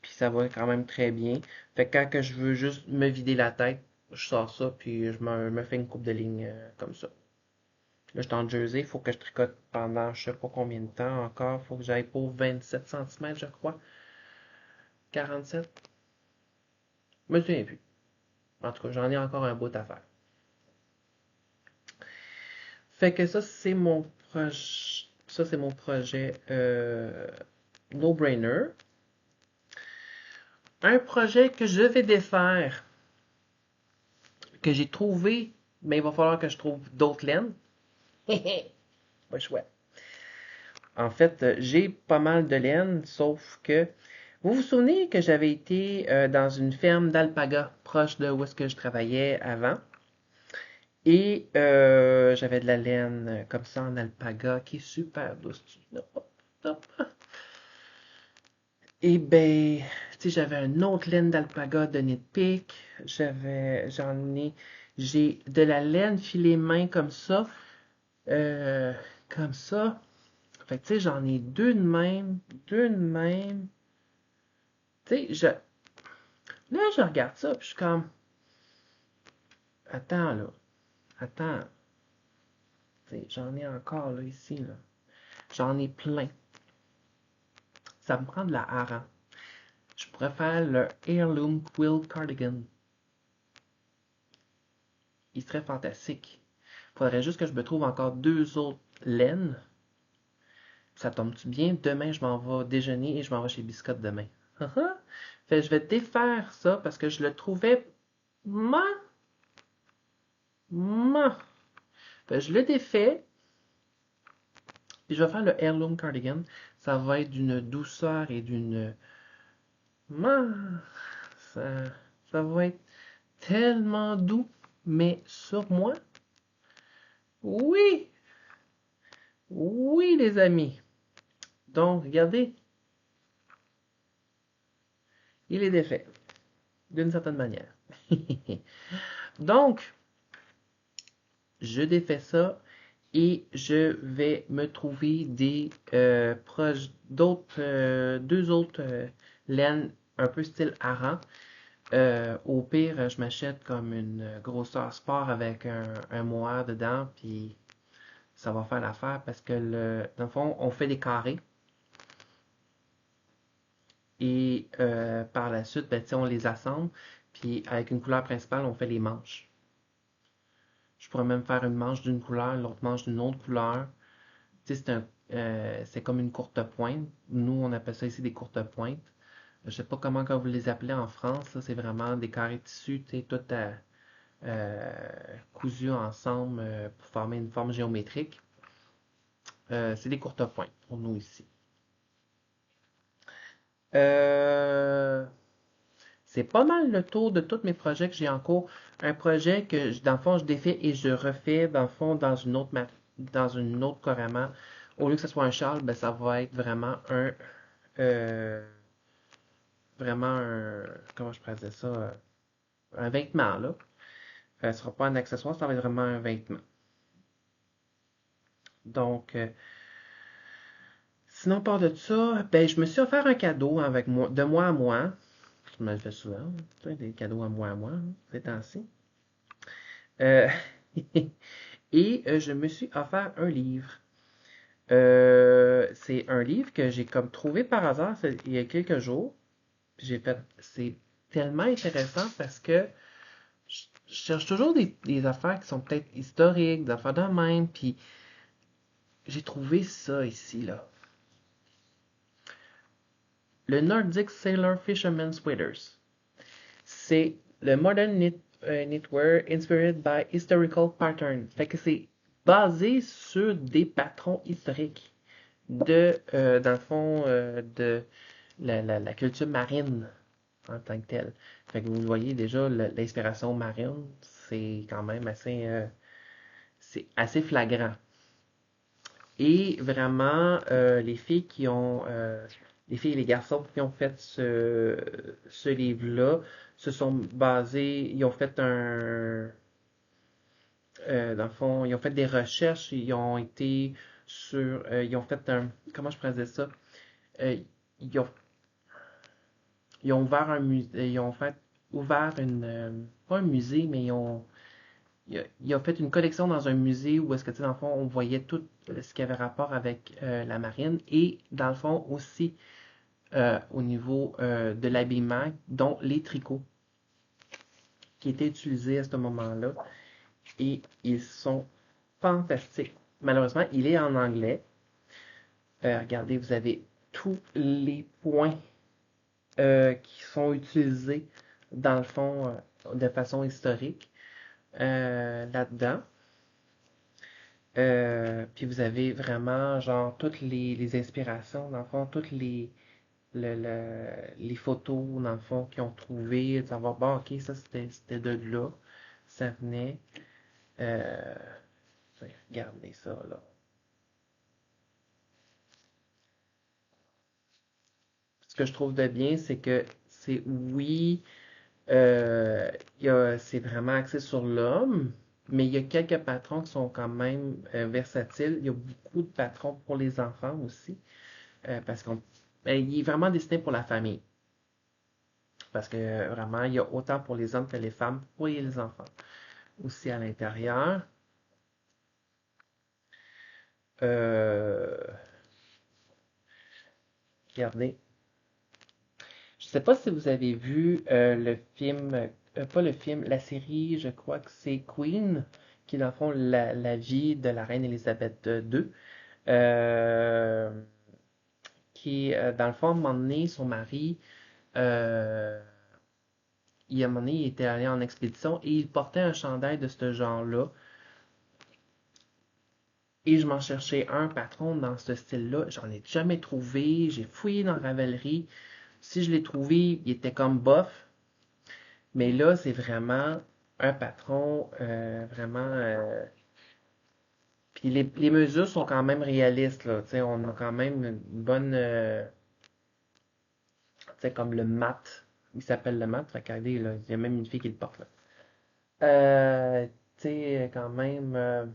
Puis ça va quand même très bien. Fait que quand que je veux juste me vider la tête, je sors ça, puis je me fais une coupe de lignes comme ça. Là, je suis en jersey, il faut que je tricote pendant je sais pas combien de temps encore. Il faut que j'aille pour 27 cm, je crois. 47. Je me souviens plus. En tout cas, j'en ai encore un bout à faire. Fait que ça, c'est mon projet. Ça, c'est mon projet No-Brainer. Un projet que je vais défaire, que j'ai trouvé, mais il va falloir que je trouve d'autres laines. Pas chouette. En fait, j'ai pas mal de laine, sauf que vous vous souvenez que j'avais été dans une ferme d'alpaga proche de où est-ce que je travaillais avant. Et j'avais de la laine comme ça en alpaga qui est super douce. Hop, hop. Et ben, tu sais, j'avais une autre laine d'alpaga de Nitpick. J'ai de la laine filet main euh, comme ça. Fait que tu sais, j'en ai deux de même. Tu sais, là, je regarde ça, puis je suis comme, attends là, attends. Tu sais, j'en ai encore là ici là. J'en ai plein. Ça me prend de la haran. Je pourrais faire le Heirloom Quill Cardigan. Il serait fantastique. Faudrait juste que je me trouve encore deux autres laines. Ça tombe-tu bien? Demain, je m'en vais déjeuner et je m'en vais chez Biscotte demain. Fait je vais défaire ça parce que je le trouvais ma. Ma. Fait je le défais. Puis je vais faire le Heirloom Cardigan. Ça va être d'une douceur et d'une. Ma. Ça, ça va être tellement doux. Mais sur moi, oui, oui, les amis. Donc, regardez, il est défait, d'une certaine manière. Donc, je défais ça et je vais me trouver deux autres laines un peu style hareng. Au pire, je m'achète comme une grosseur sport avec un mohair dedans, puis ça va faire l'affaire parce que dans le fond, on fait des carrés. Et par la suite, ben, on les assemble. Puis avec une couleur principale, on fait les manches. Je pourrais même faire une manche d'une couleur, l'autre manche d'une autre couleur. C'est comme une courte pointe. Nous, on appelle ça ici des courtes pointes. Je sais pas comment vous les appelez en France. C'est vraiment des carrés de tissu, tout cousu ensemble pour former une forme géométrique. C'est des courtes pointes pour nous ici. Euh, C'est pas mal le tour de tous mes projets que j'ai en cours. Un projet que, dans le fond, je défais et je refais, dans le fond, dans une autre carrément. Au lieu que ce soit un châle, ben, ça va être euh, comment je pourrais dire ça, un vêtement, là. Ce sera pas un accessoire, ça va être vraiment un vêtement. Donc, sinon, par de ça, ben, je me suis offert un cadeau avec moi, de moi à moi. Je me le fais souvent, des cadeaux à moi, ces temps-ci. Euh, et je me suis offert un livre. C'est un livre que j'ai comme trouvé par hasard il y a quelques jours. J'ai fait, c'est tellement intéressant parce que je cherche toujours des affaires qui sont peut-être historiques, des affaires de même, puis j'ai trouvé ça ici, là. Le Nordic Sailor Fisherman Sweaters. C'est le Modern Knitwear Inspired by Historical Patterns. Fait que c'est basé sur des patrons historiques dans le fond, de la culture marine en tant que telle. Fait que vous voyez déjà, l'inspiration marine, c'est quand même c'est assez flagrant. Et vraiment, les filles et les garçons qui ont fait ce livre-là se sont basés, ils ont fait dans le fond, ils ont fait des recherches, ils ont fait comment je pourrais dire ça? Euh, ils ont Ils ont ouvert un musée, ils ont fait ouvert pas un musée, mais ils ont fait une collection dans un musée où est-ce que, tu sais, dans le fond, on voyait tout ce qui avait rapport avec la marine et, dans le fond, aussi au niveau de l'habillement, dont les tricots. qui étaient utilisés à ce moment-là et ils sont fantastiques. Malheureusement, il est en anglais. Regardez, vous avez tous les points qui sont utilisés dans le fond de façon historique là-dedans. Puis vous avez vraiment genre toutes les inspirations, dans le fond, toutes les photos, dans le fond, qu'ils ont trouvées, de savoir, bon, ok, ça c'était de là, ça venait. Euh, Regardez ça, là. Ce que je trouve de bien, c'est que c'est, oui, euh, c'est vraiment axé sur l'homme, mais il y a quelques patrons qui sont quand même versatiles. Il y a beaucoup de patrons pour les enfants aussi, parce qu'on, il est vraiment destiné pour la famille. Parce que vraiment, il y a autant pour les hommes que les femmes, pour les enfants aussi à l'intérieur. Euh, Regardez. Je ne sais pas si vous avez vu le film, pas le film, la série, je crois que c'est Queen, qui dans le fond la vie de la reine Elisabeth II, euh, qui dans le fond, à un moment donné, son mari, euh, à un moment donné, il était allé en expédition et il portait un chandail de ce genre-là. Et je m'en cherchais un patron dans ce style-là. J'en ai jamais trouvé. J'ai fouillé dans Ravelry. Si je l'ai trouvé, il était comme bof. Mais là, c'est vraiment un patron vraiment. Puis les mesures sont quand même réalistes, là. Tu sais, on a quand même une bonne. Tu sais, comme le mat. Il s'appelle le mat. Fait que, regardez, là, il y a même une fille qui le porte, là. Tu sais, quand même.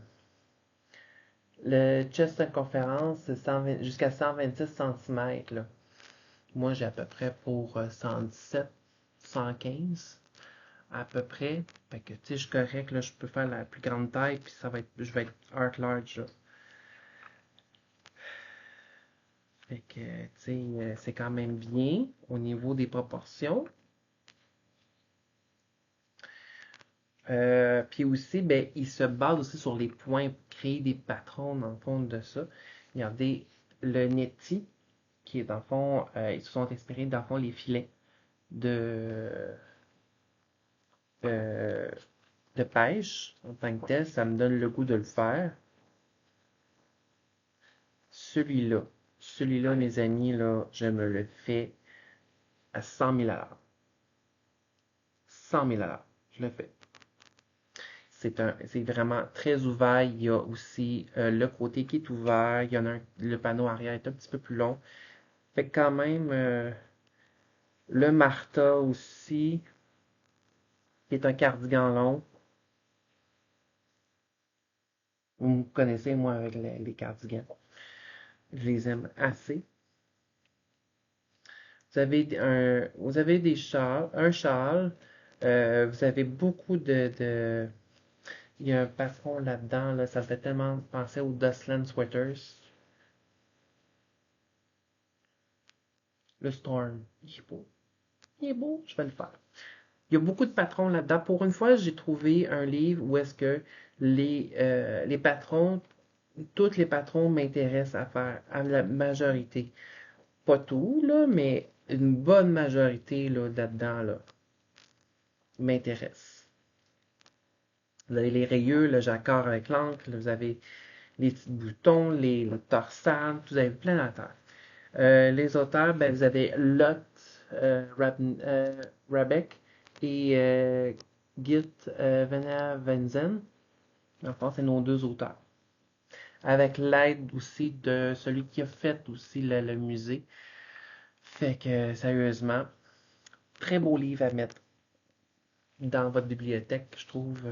Le chest circonférence, c'est jusqu'à 126 cm, là. Moi, j'ai à peu près pour 117, 115 à peu près. Fait que, tu sais, je suis correct, là, je peux faire la plus grande taille, puis je vais être art large, là. Fait que, tu sais, c'est quand même bien au niveau des proportions. Puis aussi, ben, il se base aussi sur les points, créer des patrons dans le fond de ça. Regardez, le Netty, qui est dans le fond, ils se sont inspirés dans le fond les filets de, euh, de pêche en tant que tel, ça me donne le goût de le faire. Celui-là, celui-là, mes amis, là, je me le fais à 100 000 à l'heure. 100 000 à l'heure, je le fais. C'est vraiment très ouvert. Il y a aussi le côté qui est ouvert. Il y en a le panneau arrière est un petit peu plus long. Fait que quand même, le Martha aussi, qui est un cardigan long. Vous me connaissez, moi, avec les cardigans. Je les aime assez. Vous avez des châles, un châle. Vous avez beaucoup il y a un patron là-dedans, là, ça me fait tellement penser aux Dustland Sweaters. Le Storm. Il est beau. Il est beau, je vais le faire. Il y a beaucoup de patrons là-dedans. Pour une fois, j'ai trouvé un livre où est-ce que les patrons, tous les patrons m'intéressent à faire, à la majorité. Pas tout, là, mais une bonne majorité là, là-dedans là, m'intéresse. Vous avez les rayures, le jacquard avec l'encre, vous avez les petits boutons, les torsades, vous avez plein d'affaires. Les auteurs, ben, vous avez Lot Rabeck et Git Venzen. Enfin, c'est nos deux auteurs. Avec l'aide aussi de celui qui a fait aussi le musée. Fait que, sérieusement, très beau livre à mettre dans votre bibliothèque, je trouve.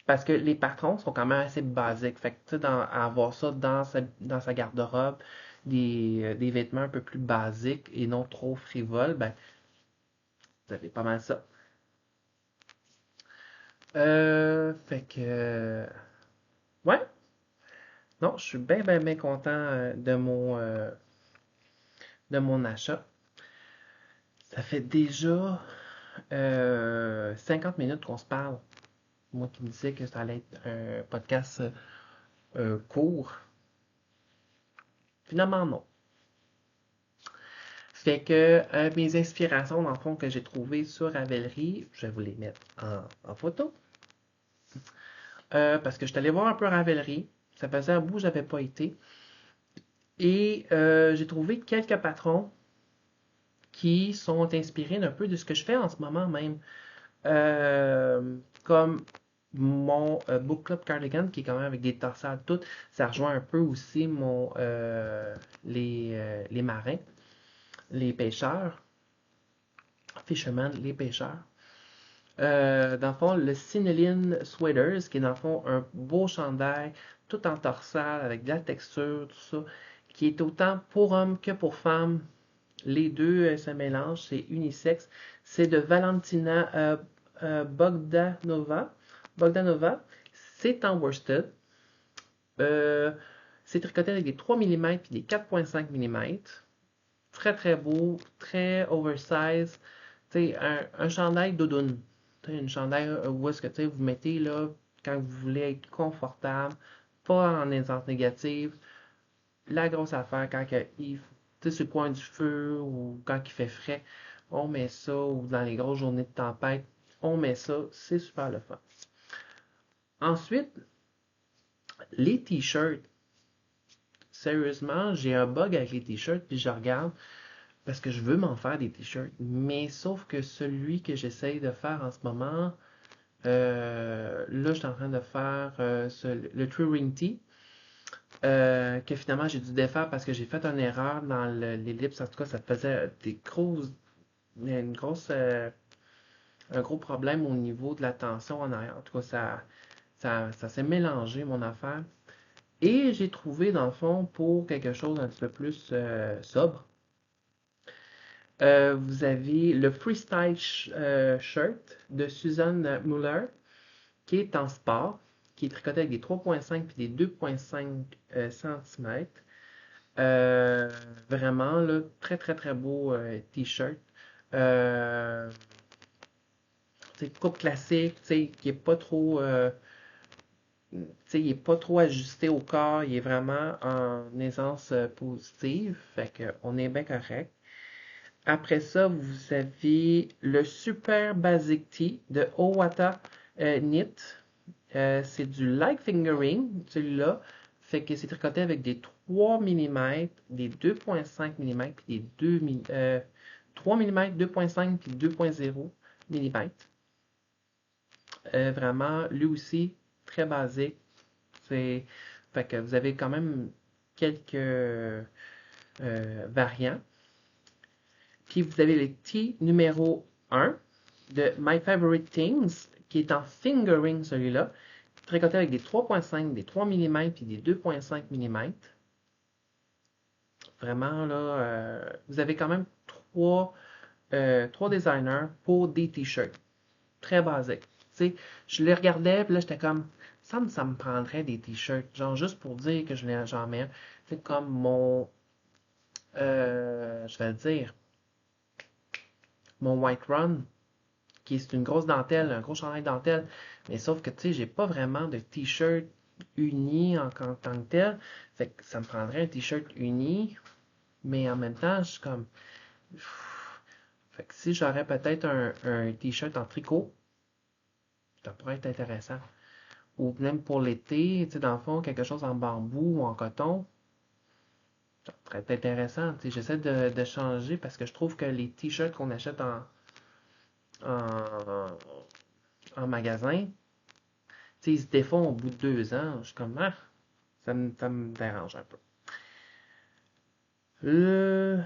Parce que les patrons sont quand même assez basiques. Fait que, tu sais, avoir ça dans sa garde-robe, des vêtements un peu plus basiques et non trop frivoles, ben, vous avez pas mal ça. Fait que, ouais, non, je suis bien, bien, bien content de mon achat. Ça fait déjà 50 minutes qu'on se parle. Moi qui me disais que ça allait être un podcast court. Finalement, non. Fait que mes inspirations, dans le fond, que j'ai trouvées sur Ravelry, je vais vous les mettre en photo. Parce que je suis allé voir un peu Ravelry. Ça faisait un bout que je n'avais pas été. Et j'ai trouvé quelques patrons qui sont inspirés d'un peu de ce que je fais en ce moment même. Comme mon Book Club Cardigan, qui est quand même avec des torsades toutes. Ça rejoint un peu aussi les marins, les pêcheurs, fishermen, les pêcheurs. Dans le fond, le Synoline Sweaters, qui est dans le fond un beau chandail, tout en torsade, avec de la texture, tout ça, qui est autant pour hommes que pour femmes. Les deux se mélangent, c'est unisexe. C'est de Valentina Bogdanova. Bogdanova. C'est en worsted. Euh, c'est tricoté avec des 3 mm et des 4,5 mm. Très très beau, très oversize. Un chandail doudoune. Une chandail où est-ce que vous mettez là quand vous voulez être confortable, pas en aisance négative. La grosse affaire quand il, sur le coin du feu ou quand il fait frais, on met ça, ou dans les grosses journées de tempête, on met ça, c'est super le fun. Ensuite, les t-shirts. Sérieusement, j'ai un bug avec les t-shirts, puis je regarde parce que je veux m'en faire des t-shirts. Mais sauf que celui que j'essaye de faire en ce moment, là, je suis en train de faire le True Ring Tee. Que finalement j'ai dû défaire parce que j'ai fait une erreur dans l'ellipse. En tout cas, ça faisait une grosse, un gros problème au niveau de la tension en arrière. En tout cas, ça s'est mélangé, mon affaire. Et j'ai trouvé, dans le fond, pour quelque chose d'un petit peu plus sobre, vous avez le Freestyle Shirt de Suzanne Muller, qui est en sport, qui est tricoté avec des 3,5 et des 2,5 cm. Vraiment, là, très très très beau t-shirt. Euh, Coupe classique, qui est pas trop, il est pas trop ajusté au corps, il est vraiment en aisance positive, fait que on est bien correct. Après ça, vous avez le Super Basic Tee de Owata Knit. C'est du light fingering, celui-là. Fait que c'est tricoté avec des 3 mm, des 2,5 mm, puis des 3 mm, 2,5 puis 2,0 mm. Vraiment, lui aussi, très basique. C'est, fait que vous avez quand même quelques variants. Puis vous avez le T numéro 1 de My Favorite Things, qui est en fingering celui-là, tricoté avec des 3,5, des 3 mm puis des 2,5 mm. Vraiment, là, vous avez quand même trois designers pour des t-shirts. Très basiques. Tu sais, je les regardais, puis là, j'étais comme, ça me prendrait des t-shirts. Genre, juste pour dire que j'en mets. C'est comme je vais le dire, mon White Run, qui est une grosse dentelle, un gros chandail de dentelle. Mais sauf que, tu sais, j'ai pas vraiment de t-shirt uni en tant que tel. Fait que ça me prendrait un t-shirt uni, mais en même temps, je suis comme. Fait que si j'aurais peut-être un t-shirt en tricot, ça pourrait être intéressant. Ou même pour l'été, tu sais, dans le fond, quelque chose en bambou ou en coton, ça pourrait être intéressant. Tu sais, j'essaie de changer parce que je trouve que les t-shirts qu'on achète en, en magasin, tu sais, ils se défont au bout de 2 ans. Je suis comme, ah, ça me dérange un peu. Le...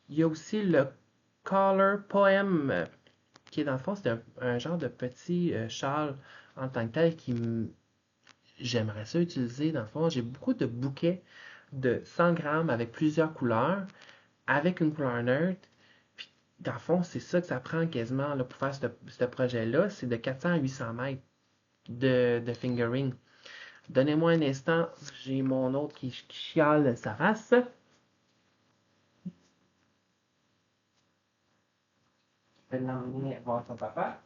Il y a aussi le Color Poem, qui est dans le fond, c'est un genre de petit châle en tant que tel j'aimerais ça utiliser. Dans le fond, j'ai beaucoup de bouquets de 100 grammes avec plusieurs couleurs, avec une couleur neutre. Puis, dans le fond, c'est ça que ça prend quasiment là, pour faire ce projet-là. C'est de 400 à 800 mètres de fingering. Donnez-moi un instant, j'ai mon autre qui chiale sa race. Je vais l'emmener voir son papa.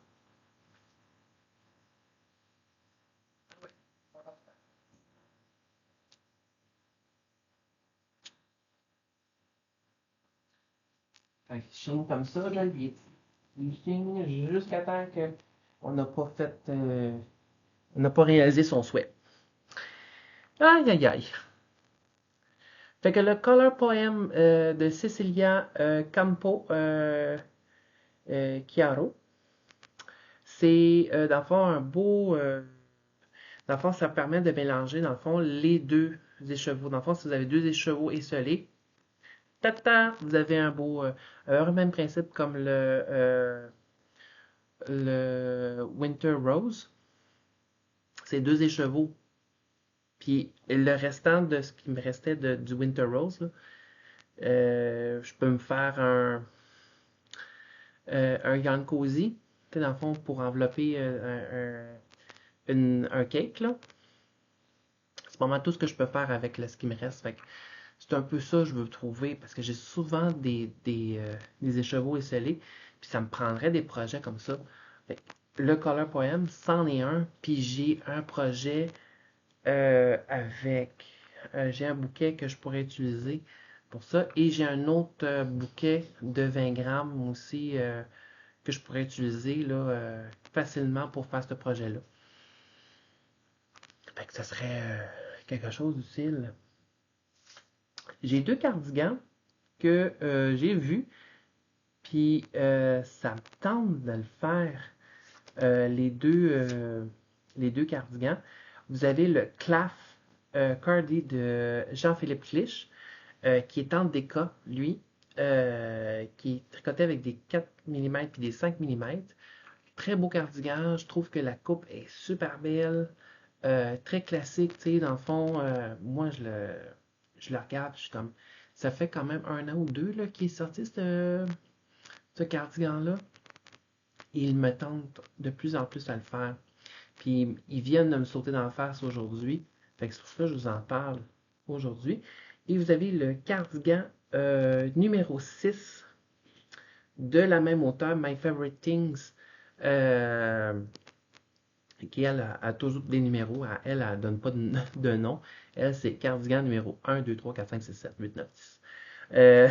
Fait que je signe comme ça, là, il signe jusqu'à temps qu'on n'a pas fait, on n'a pas réalisé son souhait. Aïe, aïe, aïe. Fait que le Color Poem de Cecilia Campo Chiaro, c'est dans le fond un beau. Dans le fond, ça permet de mélanger, dans le fond, les deux écheveaux. Dans le fond, si vous avez deux écheveaux esselés, tata, vous avez un beau. Le même principe comme le Winter Rose. C'est deux écheveaux. Puis le restant de ce qui me restait du Winter Rose, là, je peux me faire un Yarn Cozy, dans le fond, pour envelopper un cake, là. C'est pas mal tout ce que je peux faire avec ce qui me reste. Fait que c'est un peu ça que je veux trouver, parce que j'ai souvent des écheveaux esselés, puis ça me prendrait des projets comme ça. Fait que le Color Poem, c'en est un, puis j'ai un projet avec... j'ai un bouquet que je pourrais utiliser pour ça, et j'ai un autre bouquet de 20 grammes aussi que je pourrais utiliser là, facilement pour faire ce projet-là. Fait que ça serait quelque chose d'utile. J'ai deux cardigans que j'ai vus, puis ça me tente de le faire, les deux cardigans. Vous avez le Claff Cardi de Jean-Philippe Clich, qui est en déca, lui, qui est tricoté avec des 4 mm et des 5 mm. Très beau cardigan, je trouve que la coupe est super belle, très classique, tu sais, dans le fond, moi je le regarde, je suis comme, ça fait quand même 1 an ou 2 là, qu'il est sorti ce cardigan-là, et il me tente de plus en plus à le faire. Puis ils viennent de me sauter dans la face aujourd'hui, fait que c'est pour ça que je vous en parle aujourd'hui. Et vous avez le cardigan numéro 6 de la même auteure, My Favorite Things, euh, qui elle a toujours des numéros. Elle ne donne pas de nom. Elle, c'est cardigan numéro 1, 2, 3, 4, 5, 6, 7, 8, 9, 10. Euh,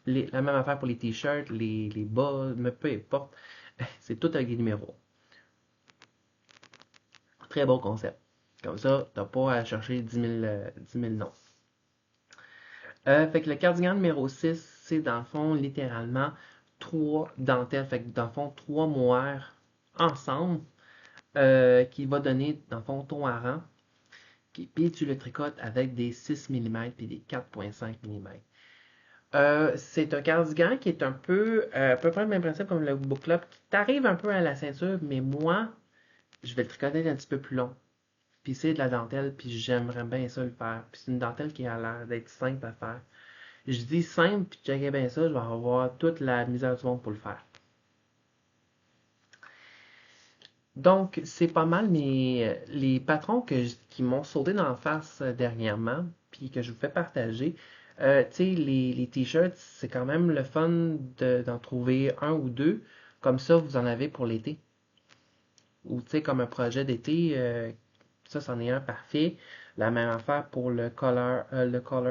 la même affaire pour les t-shirts, les bas, mais peu importe. C'est tout avec des numéros. Très bon concept. Comme ça, tu n'as pas à chercher 10 000 noms. Fait que le cardigan numéro 6, c'est dans le fond littéralement trois dentelles. Fait que dans le fond, trois mohair ensemble qui va donner dans le fond ton hareng. Puis tu le tricotes avec des 6 mm et des 4,5 mm. C'est un cardigan qui est un peu, à peu près le même principe comme le Book Club, qui t'arrive un peu à la ceinture, mais moi, je vais le tricoter un petit peu plus long. Puis c'est de la dentelle, puis j'aimerais bien ça le faire. Puis c'est une dentelle qui a l'air d'être simple à faire. Je dis simple, puis checker bien ça, je vais avoir toute la misère du monde pour le faire. Donc, c'est pas mal les patrons qui m'ont sauté dans la face dernièrement, puis que je vous fais partager. Tu sais, les t-shirts, c'est quand même le fun d'en trouver un ou deux. Comme ça, vous en avez pour l'été. Ou tu sais, comme un projet d'été, ça, c'en est un parfait. La même affaire pour le color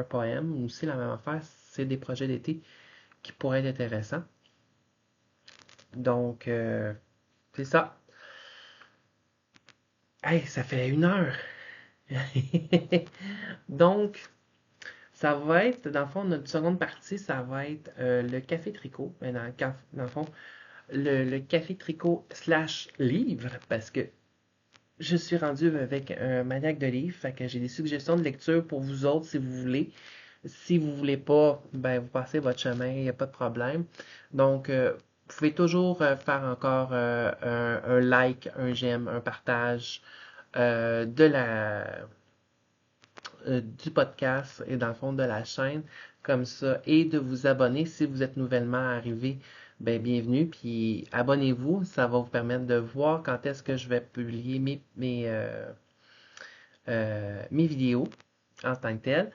poem. Aussi, la même affaire, c'est des projets d'été qui pourraient être intéressants. Donc, c'est ça. Hey, ça fait 1 heure. Donc, ça va être, dans le fond, notre seconde partie, ça va être le café tricot. Ben, dans le fond, le café tricot slash livre, parce que je suis rendu avec un maniaque de livres, fait que j'ai des suggestions de lecture pour vous autres si vous voulez. Si vous voulez pas, ben vous passez votre chemin, il n'y a pas de problème. Donc, vous pouvez toujours faire encore un like, un j'aime, un partage du podcast et dans le fond de la chaîne comme ça et de vous abonner si vous êtes nouvellement arrivé. Ben, bienvenue, puis abonnez-vous, ça va vous permettre de voir quand est-ce que je vais publier mes vidéos en tant que telles.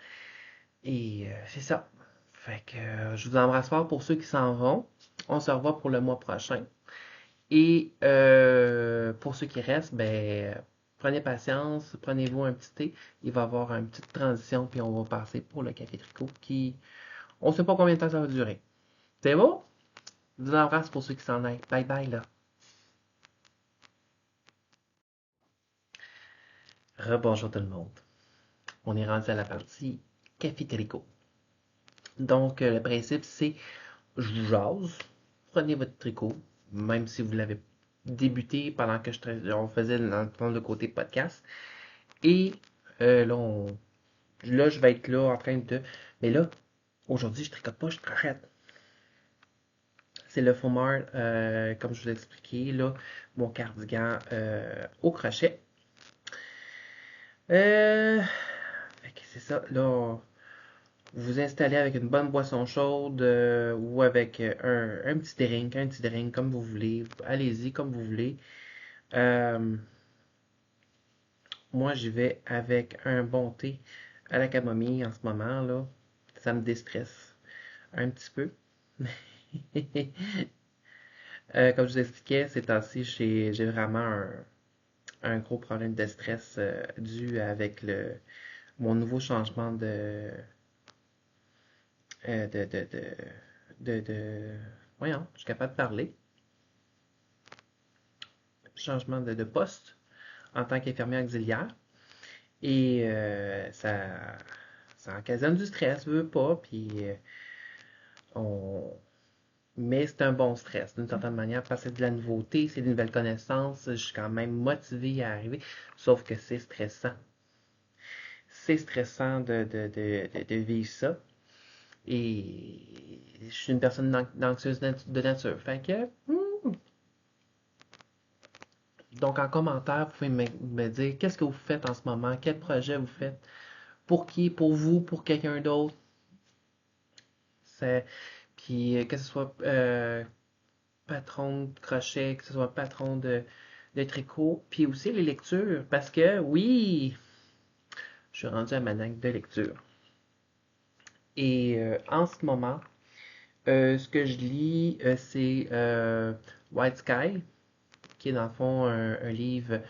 Et c'est ça. Fait que je vous embrasse fort pour ceux qui s'en vont. On se revoit pour le mois prochain. Et pour ceux qui restent, ben, prenez patience, prenez-vous un petit thé. Il va y avoir une petite transition, puis on va passer pour le café tricot qui, on ne sait pas combien de temps ça va durer. C'est bon? Je vous embrasse pour ceux qui s'en aillent. Bye bye là. Rebonjour tout le monde. On est rendu à la partie café tricot. Donc, le principe, c'est je vous jase, prenez votre tricot, même si vous l'avez débuté pendant que on faisait dans le côté podcast. Et là, là, je vais être là en train de. Mais là, aujourd'hui, je tricote pas, je crochette. C'est le Fomar, comme je vous ai expliqué, là, mon cardigan au crochet. Fait que c'est ça, là, vous vous installez avec une bonne boisson chaude ou avec un petit drink, comme vous voulez. Allez-y comme vous voulez. Euh, Moi, j'y vais avec un bon thé à la camomille en ce moment, là. Ça me déstresse un petit peu. Comme je vous expliquais, ces temps-ci, j'ai vraiment un gros problème de stress dû avec mon nouveau changement euh, de, de, de, voyons, je suis capable de parler. Changement de poste en tant qu'infirmière auxiliaire. Et ça occasionne du stress, veut pas, puis on... mais c'est un bon stress d'une certaine manière parce que c'est de la nouveauté, c'est de nouvelles connaissances, je suis quand même motivé à arriver, sauf que c'est stressant. C'est stressant de vivre ça. Et je suis une personne anxieuse de nature. Fait que, donc en commentaire, vous pouvez me dire qu'est-ce que vous faites en ce moment, quel projet vous faites, pour qui, pour vous, pour quelqu'un d'autre. Puis que ce soit patron de crochet, que ce soit patron de tricot, puis aussi les lectures, parce que oui, je suis rendu à ma nague de lecture. Et en ce moment, ce que je lis, c'est White Sky, qui est dans le fond un livre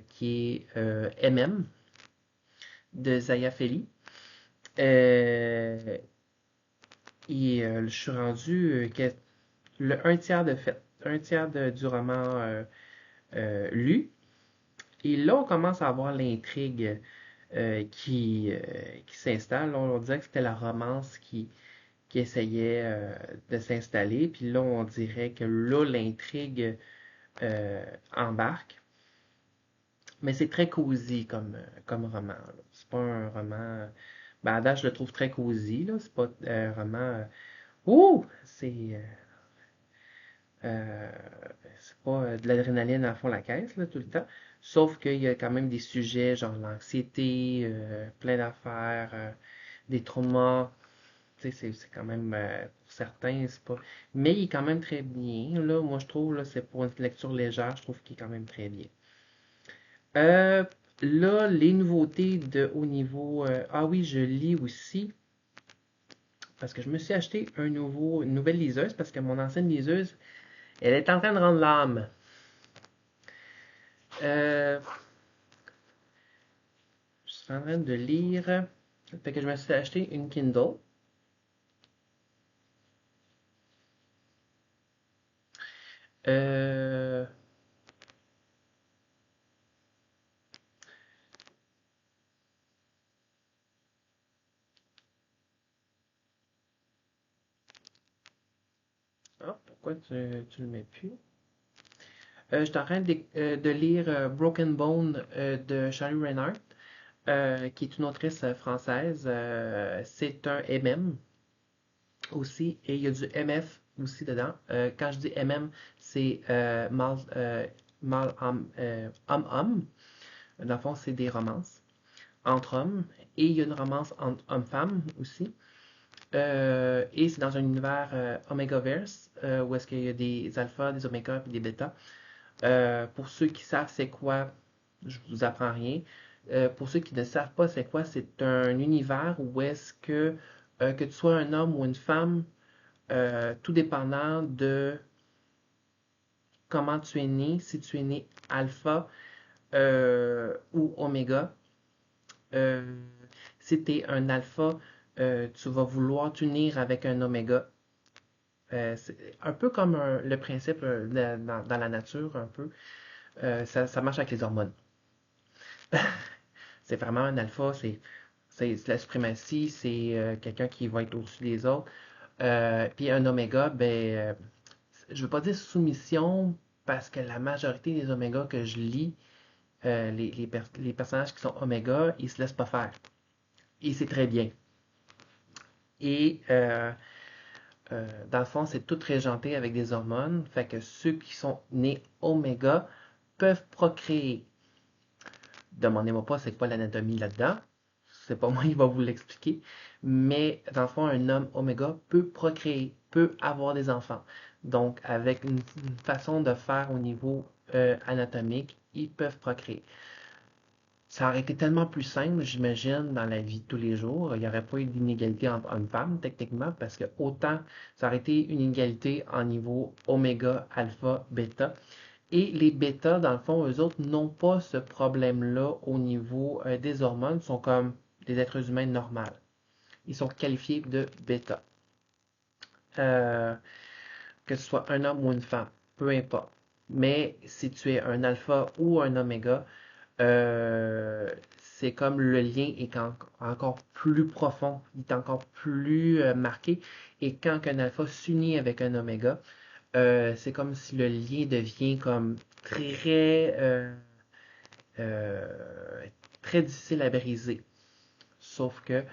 qui est MM de Zaya Feli. Euh, et je suis rendu un tiers de fait, un tiers du roman lu. Et là, on commence à avoir l'intrigue qui s'installe. On dirait que c'était la romance qui essayait de s'installer. Puis là, on dirait que là, l'intrigue embarque. Mais c'est très cosy comme roman. C'est pas un roman. Ben, à date, je le trouve très cosy. Là. C'est pas un roman. Ouh! Euh, c'est pas de l'adrénaline à fond la caisse là, tout le temps. Sauf qu'il y a quand même des sujets genre l'anxiété, plein d'affaires, des traumas. Tu sais, c'est quand même, pour certains, c'est pas. Mais il est quand même très bien. Là, moi, je trouve, là, c'est pour une lecture légère, je trouve qu'il est quand même très bien. Euh, Là, les nouveautés de haut niveau. Ah oui, je lis aussi. Parce que je me suis acheté une nouvelle liseuse parce que mon ancienne liseuse, elle est en train de rendre l'âme. Euh, je suis en train de lire. Fait que je me suis acheté une Kindle. Euh, Pourquoi tu le mets plus? Je suis en train de lire Broken Bone de Charlie Reinhardt, qui est une autrice française. C'est un MM aussi, et il y a du MF aussi dedans. Quand je dis MM, c'est homme. Dans le fond, c'est des romances entre hommes, et il y a une romance entre hommes-femmes aussi. Et c'est dans un univers Omegaverse, où est-ce qu'il y a des alphas, des omégas et des bêtas. Pour ceux qui savent c'est quoi, je vous apprends rien. Pour ceux qui ne savent pas c'est quoi, c'est un univers où est-ce que tu sois un homme ou une femme, tout dépendant de comment tu es né, si tu es né alpha ou oméga. Euh, si tu es un alpha, tu vas vouloir t'unir avec un oméga. C'est un peu comme le principe dans la nature, un peu. Ça marche avec les hormones. C'est vraiment un alpha, c'est la suprématie, c'est quelqu'un qui va être au-dessus des autres. Puis un oméga, je veux pas dire soumission, parce que la majorité des omégas que je lis, les personnages qui sont oméga, ils se laissent pas faire. Et c'est très bien. Et dans le fond, c'est tout régenté avec des hormones. Fait que ceux qui sont nés oméga peuvent procréer. Demandez-moi pas c'est quoi l'anatomie là-dedans. C'est pas moi qui va vous l'expliquer. Mais dans le fond, un homme oméga peut procréer, peut avoir des enfants. Donc, avec une façon de faire au niveau anatomique, ils peuvent procréer. Ça aurait été tellement plus simple, j'imagine, dans la vie de tous les jours. Il n'y aurait pas eu d'inégalité entre hommes-femmes, techniquement, parce que autant ça aurait été une inégalité en niveau oméga, alpha, bêta. Et les bêtas, dans le fond, eux autres n'ont pas ce problème-là au niveau des hormones, ils sont comme des êtres humains normaux. Ils sont qualifiés de bêta. Euh, que ce soit un homme ou une femme, peu importe. Mais si tu es un alpha ou un oméga, c'est comme le lien est encore plus profond, il est encore plus marqué. Et quand un alpha s'unit avec un oméga, c'est comme si le lien devient comme euh, très difficile à briser. Sauf que,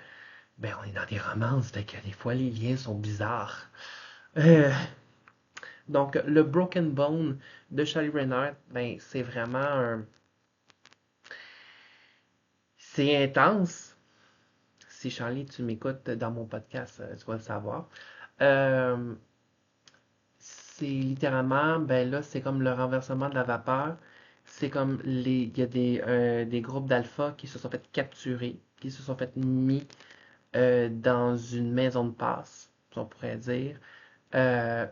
on est dans des romances, fait que des fois les liens sont bizarres. Euh, donc, le Broken Bone de Charlie Reinhardt, c'est vraiment c'est intense. Si Charlie, tu m'écoutes dans mon podcast, tu vas le savoir. Euh, c'est littéralement, là, c'est comme le renversement de la vapeur. C'est comme il y a des groupes d'alpha qui se sont fait capturer, qui se sont fait mis dans une maison de passe, on pourrait dire,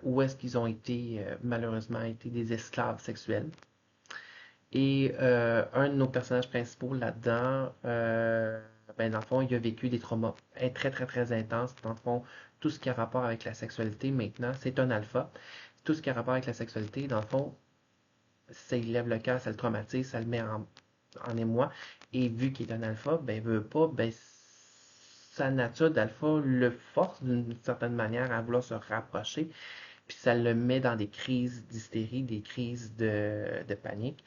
où est-ce qu'ils ont été, malheureusement, été des esclaves sexuels. Et un de nos personnages principaux là-dedans, dans le fond, il a vécu des traumas très, très, très intenses. Dans le fond, tout ce qui a rapport avec la sexualité, maintenant, c'est un alpha. Tout ce qui a rapport avec la sexualité, dans le fond, ça il lève le cœur, ça le traumatise, ça le met en émoi. Et vu qu'il est un alpha, veut pas, sa nature d'alpha le force d'une certaine manière à vouloir se rapprocher. Puis ça le met dans des crises d'hystérie, des crises de panique.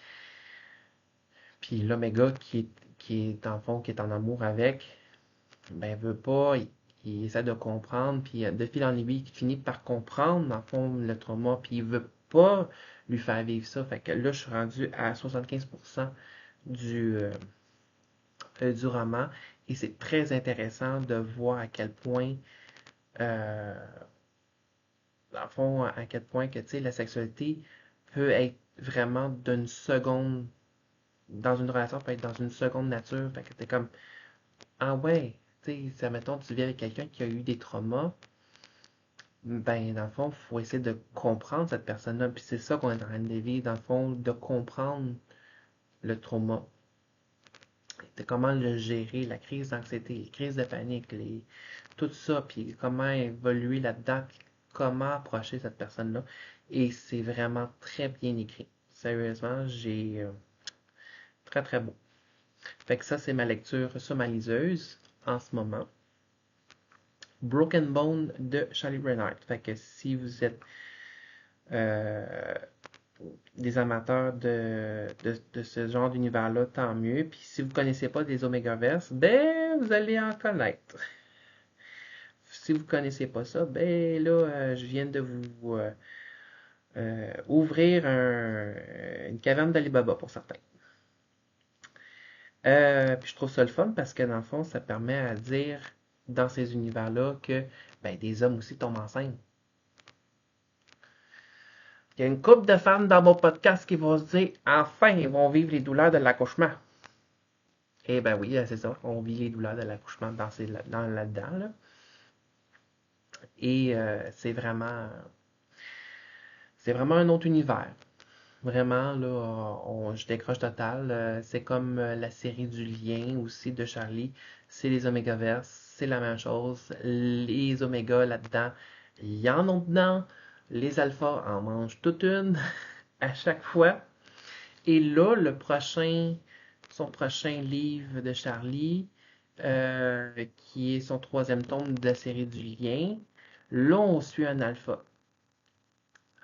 Puis l'oméga qui est en fond, qui est en amour avec, veut pas, il essaie de comprendre, puis de fil en aiguille, il finit par comprendre, dans le fond, le trauma, puis il veut pas lui faire vivre ça. Fait que là, je suis rendu à 75% du, euh, du roman, et c'est très intéressant de voir à quel point, euh, dans le fond, à quel point que, tu sais, la sexualité peut être vraiment d'une seconde, dans une relation, peut être dans une seconde nature. Fait que t'es comme, ah ouais, tu sais, mettons, tu vis avec quelqu'un qui a eu des traumas, dans le fond, il faut essayer de comprendre cette personne-là. Puis c'est ça qu'on est en train de vivre, dans le fond, de comprendre le trauma. De comment le gérer, la crise d'anxiété, les crises de panique, tout ça, puis comment évoluer là-dedans, puis comment approcher cette personne-là. Et c'est vraiment très bien écrit. Sérieusement, j'ai très très beau. Fait que ça, c'est ma lecture somaliseuse en ce moment. Broken Bone de Charlie Reinhardt. Fait que si vous êtes euh, des amateurs de ce genre d'univers-là, tant mieux. Puis si vous ne connaissez pas des Omegaverse, vous allez en connaître. Si vous ne connaissez pas ça, là, je viens de vous ouvrir une caverne d'Alibaba pour certains. Puis je trouve ça le fun parce que dans le fond, ça permet à dire dans ces univers-là que des hommes aussi tombent enceintes. Il y a une couple de femmes dans mon podcast qui vont se dire enfin, ils vont vivre les douleurs de l'accouchement. Eh ben oui, c'est ça. On vit les douleurs de l'accouchement dans là-dedans. Là. Et c'est vraiment un autre univers. Vraiment, là, je décroche total. C'est comme la série du lien aussi de Charlie. C'est les Omégaverse, c'est la même chose. Les Omégas là-dedans, il y en a dedans. Les alphas en mangent toute une à chaque fois. Et là, son prochain livre de Charlie, qui est son troisième tome de la série du lien, là, on suit un alpha.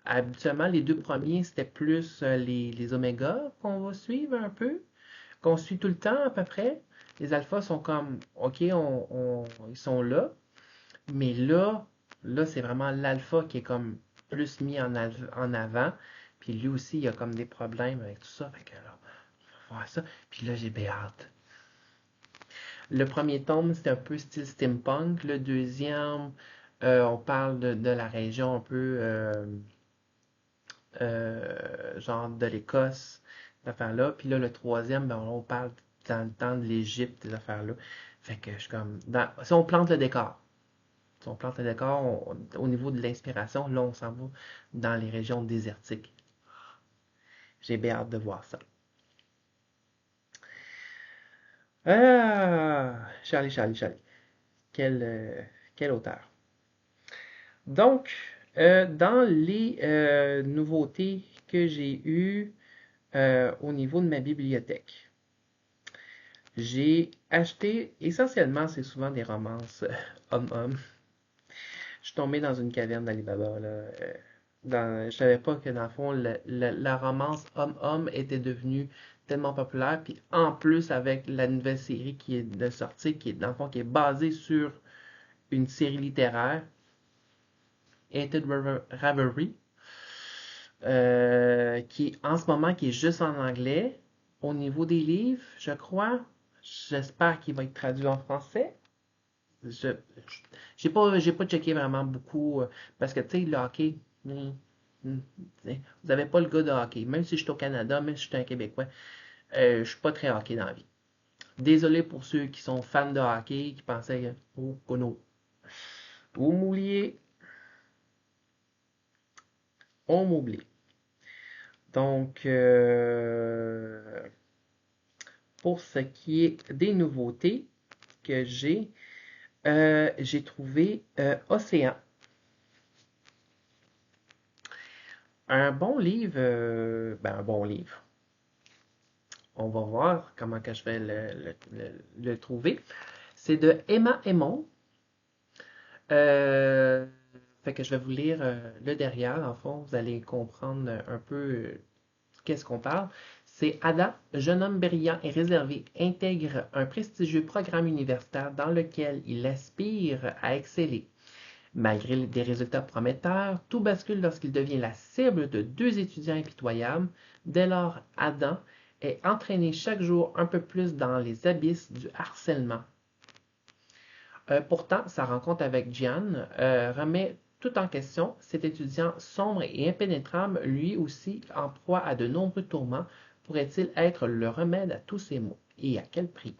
Habituellement, les deux premiers, c'était plus les omégas qu'on va suivre un peu, qu'on suit tout le temps à peu près. Les alphas sont comme, OK, ils sont là, mais là, c'est vraiment l'alpha qui est comme plus mis en avant. Puis lui aussi, il a comme des problèmes avec tout ça. Fait que là, on va voir ça. Puis là, j'ai bien hâte. Le premier tome, c'était un peu style steampunk. Le deuxième, on parle de la région un peu genre de l'Écosse, cette affaire-là. Puis là, le troisième, ben, on parle dans le temps de l'Égypte, ces affaires-là. Fait que je suis comme. Si on plante le décor. Si on plante le décor, au niveau de l'inspiration, là, on s'en va dans les régions désertiques. J'ai bien hâte de voir ça. Ah! Charlie, Charlie, Charlie. Quel, euh, quel auteur. Donc, dans les nouveautés que j'ai eues au niveau de ma bibliothèque, j'ai acheté, essentiellement, c'est souvent des romances homme-homme. Je suis tombé dans une caverne d'Alibaba, là. Je savais pas que, dans le fond, la romance homme-homme était devenue tellement populaire. Puis, en plus, avec la nouvelle série qui est de sortie, qui est, dans le fond, qui est basée sur une série littéraire, Hated Ravelry, qui est en ce moment, qui est juste en anglais. Au niveau des livres, je crois, j'espère qu'il va être traduit en français. Je j'ai pas checké vraiment beaucoup parce que tu sais le hockey, vous n'avez pas le gars de hockey. Même si je suis au Canada, même si je suis un Québécois, je suis pas très hockey dans la vie. Désolé pour ceux qui sont fans de hockey, qui pensaient que oh Kono, vous m'oubliez, on m'oublie. Donc pour ce qui est des nouveautés que j'ai trouvé Océan. Un bon livre, ben un bon livre. On va voir comment que je vais le trouver. C'est de Emma Aymon. Euh, Fait que je vais vous lire le derrière. En fond, vous allez comprendre un peu qu'est-ce qu'on parle. C'est Ada, jeune homme brillant et réservé, intègre un prestigieux programme universitaire dans lequel il aspire à exceller. Malgré des résultats prometteurs, tout bascule lorsqu'il devient la cible de deux étudiants impitoyables. Dès lors, Adam est entraîné chaque jour un peu plus dans les abysses du harcèlement. Pourtant, sa rencontre avec Gian remet tout en question. Cet étudiant sombre et impénétrable, lui aussi en proie à de nombreux tourments, pourrait-il être le remède à tous ces maux? Et à quel prix?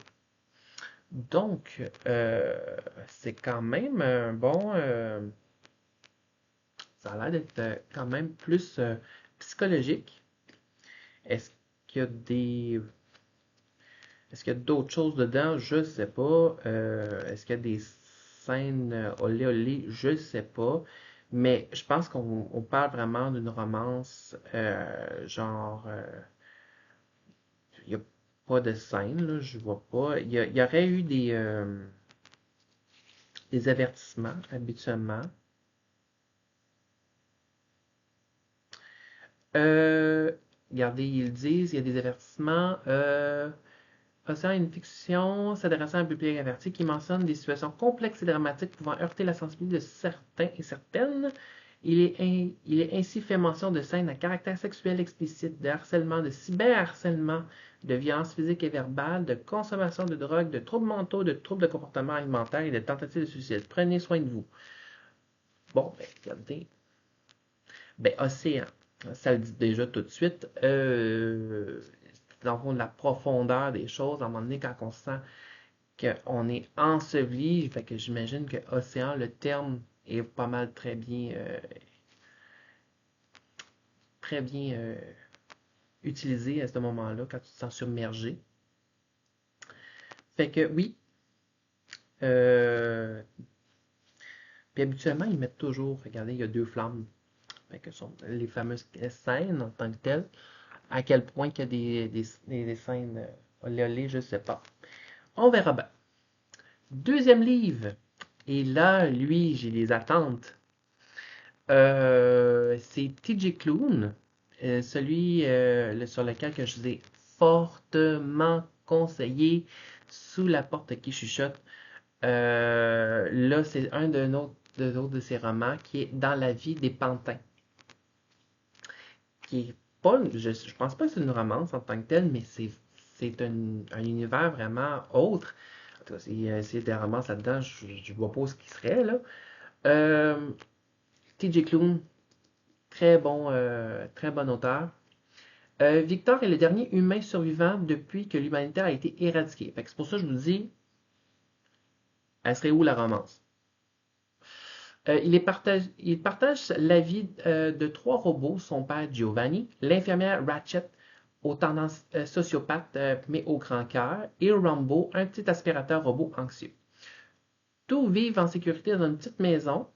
Donc, c'est quand même un bon. Ça a l'air d'être quand même plus psychologique. Est-ce qu'il y a des. Est-ce qu'il y a d'autres choses dedans? Je ne sais pas. Est-ce qu'il y a des scènes olé olé? Je ne sais pas. Mais je pense qu'on parle vraiment d'une romance genre. Il n'y a pas de scène, là, je vois pas. Il y aurait eu des avertissements habituellement. Euh, Regardez, ils disent, il y a des avertissements. Océan est une fiction s'adressant à un public averti qui mentionne des situations complexes et dramatiques pouvant heurter la sensibilité de certains et certaines. Il est ainsi fait mention de scènes à caractère sexuel explicite, de harcèlement, de cyberharcèlement, de violences physiques et verbales, de consommation de drogue, de troubles mentaux, de troubles de comportement alimentaire et de tentatives de suicide. Prenez soin de vous. Bon, ben, regardez. Ben, Océan, ça le dit déjà tout de suite. Dans le fond, de la profondeur des choses, à un moment donné, quand on sent qu'on est enseveli, fait que j'imagine que océan, le terme est pas mal très bien utilisé à ce moment-là quand tu te sens submergé. Fait que oui, euh, puis habituellement ils mettent toujours, regardez, il y a deux flammes. Fait que sont les fameuses scènes en tant que telles. À quel point qu'il y a des scènes olé olé, je sais pas. On verra bien. Deuxième livre. Et là, lui, j'ai les attentes. C'est TJ Klune, celui sur lequel que je vous ai fortement conseillé sous la porte qui chuchote. Là, c'est un de ses romans qui est Dans la vie des pantins. Qui est pas, je pense pas que c'est une romance en tant que telle, mais c'est un univers vraiment autre. En tout cas, s'il y a des romances là-dedans, je vois pas ce qui serait, là. Euh, TJ Klune, très bon auteur. Victor est le dernier humain survivant depuis que l'humanité a été éradiquée. Fait que c'est pour ça que je vous dis, elle serait où la romance? Il partage la vie de trois robots, son père Giovanni, l'infirmière Ratchet, aux tendances sociopathes mais au grand cœur, et Rambo, un petit aspirateur robot anxieux. Tous vivent en sécurité dans une petite maison,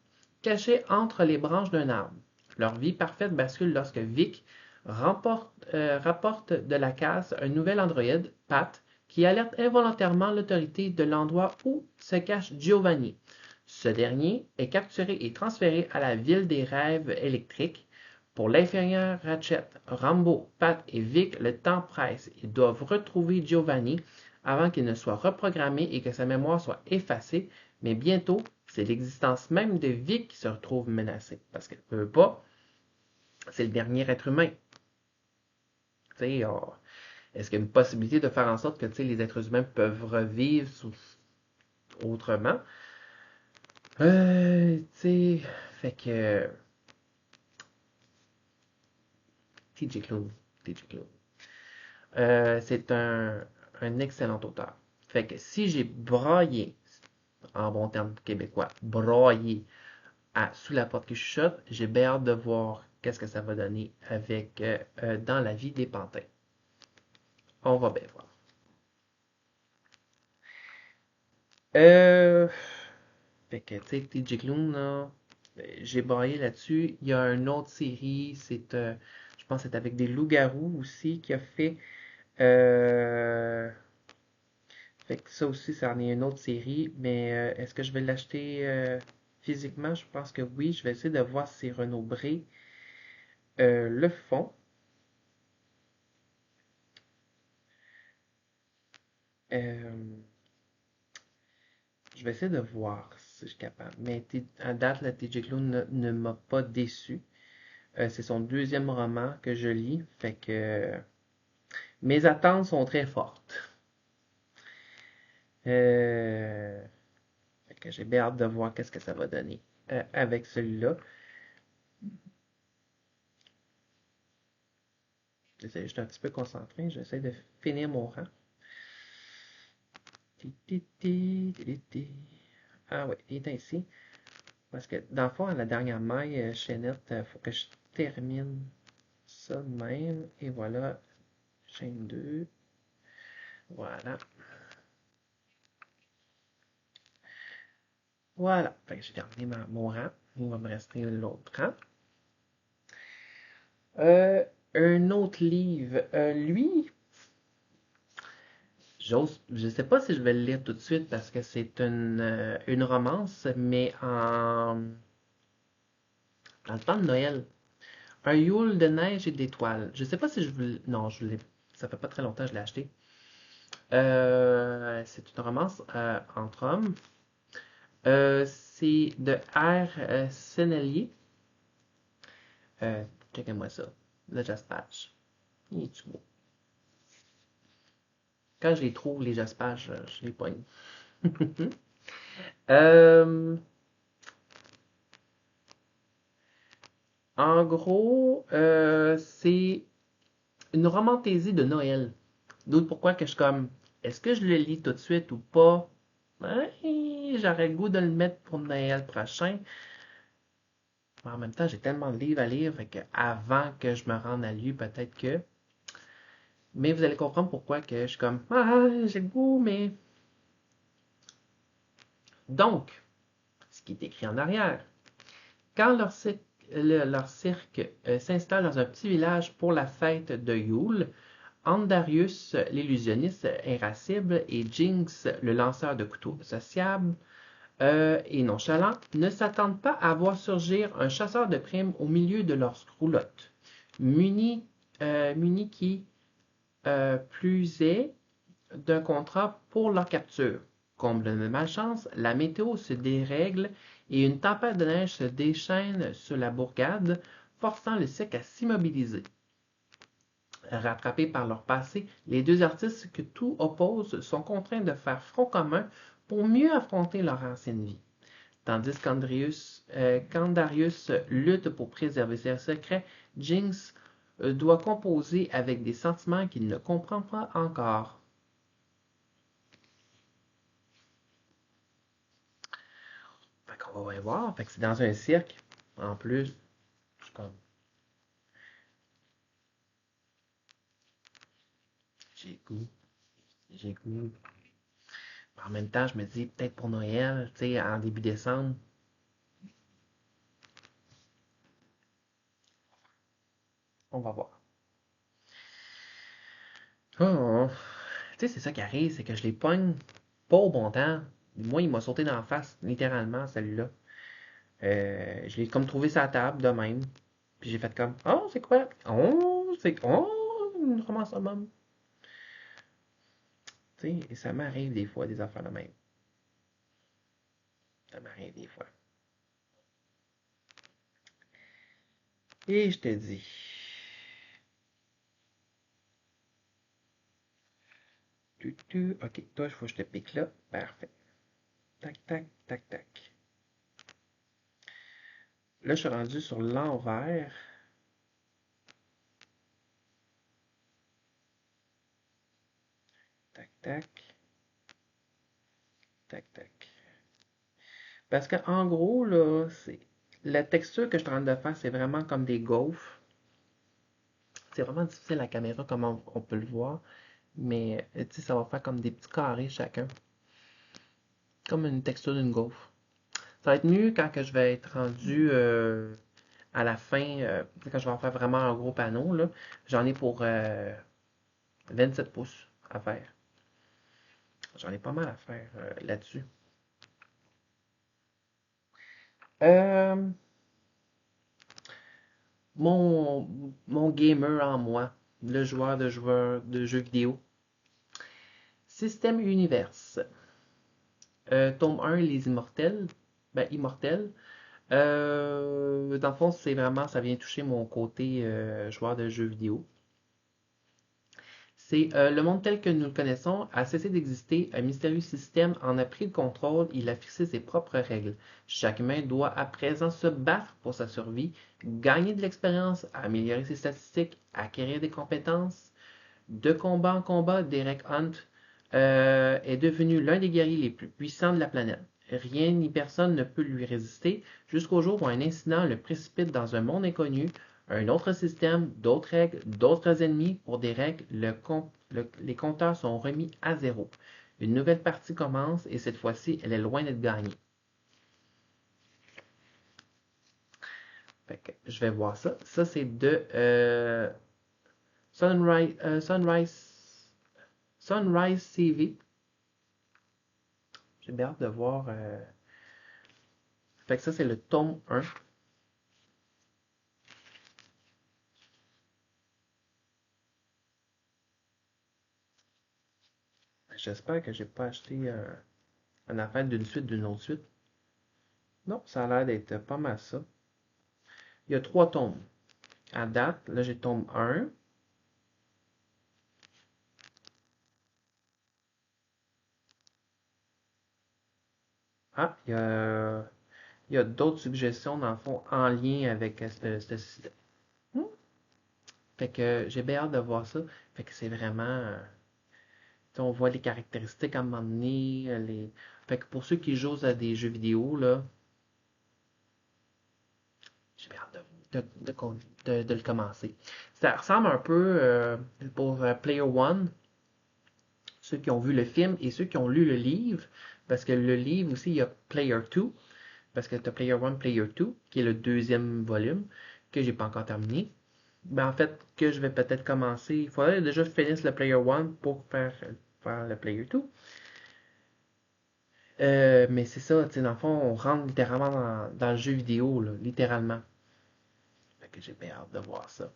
cachée entre les branches d'un arbre. Leur vie parfaite bascule lorsque Vic rapporte de la casse un nouvel androïde, Pat, qui alerte involontairement l'autorité de l'endroit où se cache Giovanni. Ce dernier est capturé et transféré à la ville des rêves électriques. Pour l'inférieur Ratchet, Rambo, Pat et Vic, le temps presse. Ils doivent retrouver Giovanni avant qu'il ne soit reprogrammé et que sa mémoire soit effacée, mais bientôt, c'est l'existence même de Vic qui se retrouve menacée. Parce qu'elle ne peut pas, c'est le dernier être humain. Oh, est-ce qu'il y a une possibilité de faire en sorte que les êtres humains peuvent revivre autrement? Fait que TJ Klune, TJ Klune. C'est un excellent auteur. Fait que si j'ai braillé, en bon terme québécois, braillé sous la porte qui chuchote, j'ai bien hâte de voir qu'est-ce que ça va donner avec Dans la vie des pantins. On va bien voir. Euh, Fait que, tu sais, TJ Klune, là, j'ai braillé là-dessus. Il y a une autre série, je pense que c'est avec des loups-garous aussi, qui a fait. Euh, Fait que ça aussi, ça en est une autre série. Mais est-ce que je vais l'acheter physiquement? Je pense que oui. Je vais essayer de voir si Renaud Bré le font. Euh, je vais essayer de voir si je suis capable. Mais à date, la TJ Klune ne m'a pas déçu. C'est son deuxième roman que je lis. Fait que mes attentes sont très fortes. Euh, Fait que j'ai bien hâte de voir qu'est-ce que ça va donner avec celui-là. J'essaie juste un petit peu concentré. J'essaie de finir mon rang. Ah oui, il est ici. Parce que dans le fond, à la dernière maille, chaînette, il faut que je termine ça de même. Et voilà, chaîne 2. Voilà. Voilà. Fait que j'ai terminé mon rang. Il va me rester l'autre rang. Euh, un autre livre. Lui, je ne sais pas si je vais le lire tout de suite parce que c'est une romance, mais dans le temps de Noël. Un Yule de neige et d'étoiles. Je ne sais pas si je veux. Non, je l'ai. Ça fait pas très longtemps que je l'ai acheté. C'est une romance entre hommes. C'est de R. Sennelier. Checkez-moi ça. Le Jaspage. Il est beau. Quand je les trouve, les Jaspages, je les pogne. Euh, En gros, c'est une romantaisie de Noël. D'autre pourquoi que je suis comme, est-ce que je le lis tout de suite ou pas? Ouais, j'aurais le goût de le mettre pour Noël prochain. Mais en même temps, j'ai tellement de livres à lire, fait que avant que je me rende à lui, peut-être que. Mais vous allez comprendre pourquoi que je suis comme ah, j'ai le goût, mais. Donc, ce qui est écrit en arrière. Quand leur cirque s'installe dans un petit village pour la fête de Yule, Andarius, l'illusionniste irascible, et Jinx, le lanceur de couteaux sociable et nonchalant, ne s'attendent pas à voir surgir un chasseur de primes au milieu de leur roulotte. Muni qui plus est d'un contrat pour leur capture. Comble de malchance, la météo se dérègle et une tempête de neige se déchaîne sur la bourgade, forçant le cirque à s'immobiliser. Rattrapés par leur passé, les deux artistes que tout oppose sont contraints de faire front commun pour mieux affronter leur ancienne vie. Tandis qu'Andarius lutte pour préserver ses secrets, Jinx doit composer avec des sentiments qu'il ne comprend pas encore. Fait qu'on va voir. Fait que c'est dans un cirque. En plus, je suis comme, j'ai goût, j'ai goût. En même temps, je me dis, peut-être pour Noël, tu sais, en début décembre, on va voir. Oh, tu sais, c'est ça qui arrive, c'est que je les pogne pas au bon temps. Moi, il m'a sauté dans la face, littéralement, celui-là. Je l'ai comme trouvé sa table de même. Puis j'ai fait comme, oh, c'est quoi? Oh, c'est, oh, une romance summum. Tu sais, et ça m'arrive des fois, des affaires de même. Ça m'arrive des fois. Et je te dis, ok, toi, il faut que je te pique là. Parfait. Tac, tac, tac, tac. Là, je suis rendu sur l'envers. Tac, tac, tac, tac. Parce qu'en gros, là, c'est la texture que je suis en train de faire, c'est vraiment comme des gaufres. C'est vraiment difficile à la caméra, comme on peut le voir. Mais tu sais, ça va faire comme des petits carrés chacun. Comme une texture d'une gaufre. Ça va être mieux quand que je vais être rendu à la fin, quand je vais en faire vraiment un gros panneau. Là. J'en ai pour 27 pouces à faire. J'en ai pas mal à faire là-dessus. Euh, mon gamer en moi, le joueur de jeux vidéo. Système Universe. Tome 1, Les Immortels. Ben, Immortels. Dans le fond, c'est vraiment, ça vient toucher mon côté joueur de jeux vidéo. C'est le monde tel que nous le connaissons a cessé d'exister, un mystérieux système en a pris le contrôle, il a fixé ses propres règles. Chaque humain doit à présent se battre pour sa survie, gagner de l'expérience, améliorer ses statistiques, acquérir des compétences. De combat en combat, Derek Hunt est devenu l'un des guerriers les plus puissants de la planète. Rien ni personne ne peut lui résister jusqu'au jour où un incident le précipite dans un monde inconnu, un autre système, d'autres règles, d'autres ennemis. Pour Derek, les compteurs sont remis à zéro. Une nouvelle partie commence et cette fois-ci, elle est loin d'être gagnée. Fait que je vais voir ça. Ça, c'est de Sunrise CV. J'ai bien hâte de voir. Fait que ça, c'est le tome 1. J'espère que j'ai pas acheté un affaire d'une suite d'une autre suite. Non, ça a l'air d'être pas mal ça. Il y a 3 tomes. À date, là, j'ai tome 1. Ah, il y a d'autres suggestions, dans le fond, en lien avec ce système. Hmm. Fait que j'ai bien hâte de voir ça. Fait que c'est vraiment. On voit les caractéristiques à un moment donné. Fait que pour ceux qui jouent à des jeux vidéo, là, de le commencer. Ça ressemble un peu pour Player One, ceux qui ont vu le film et ceux qui ont lu le livre, parce que le livre aussi, il y a Player 2, parce que tu as Player One, Player 2, qui est le deuxième volume, que j'ai pas encore terminé. Mais en fait, que je vais peut-être commencer. Il faudrait déjà que je finisse le Player One pour faire le Player 2. Mais c'est ça, tu sais, dans le fond, on rentre littéralement dans le jeu vidéo, là, littéralement. Fait que j'ai bien hâte de voir ça.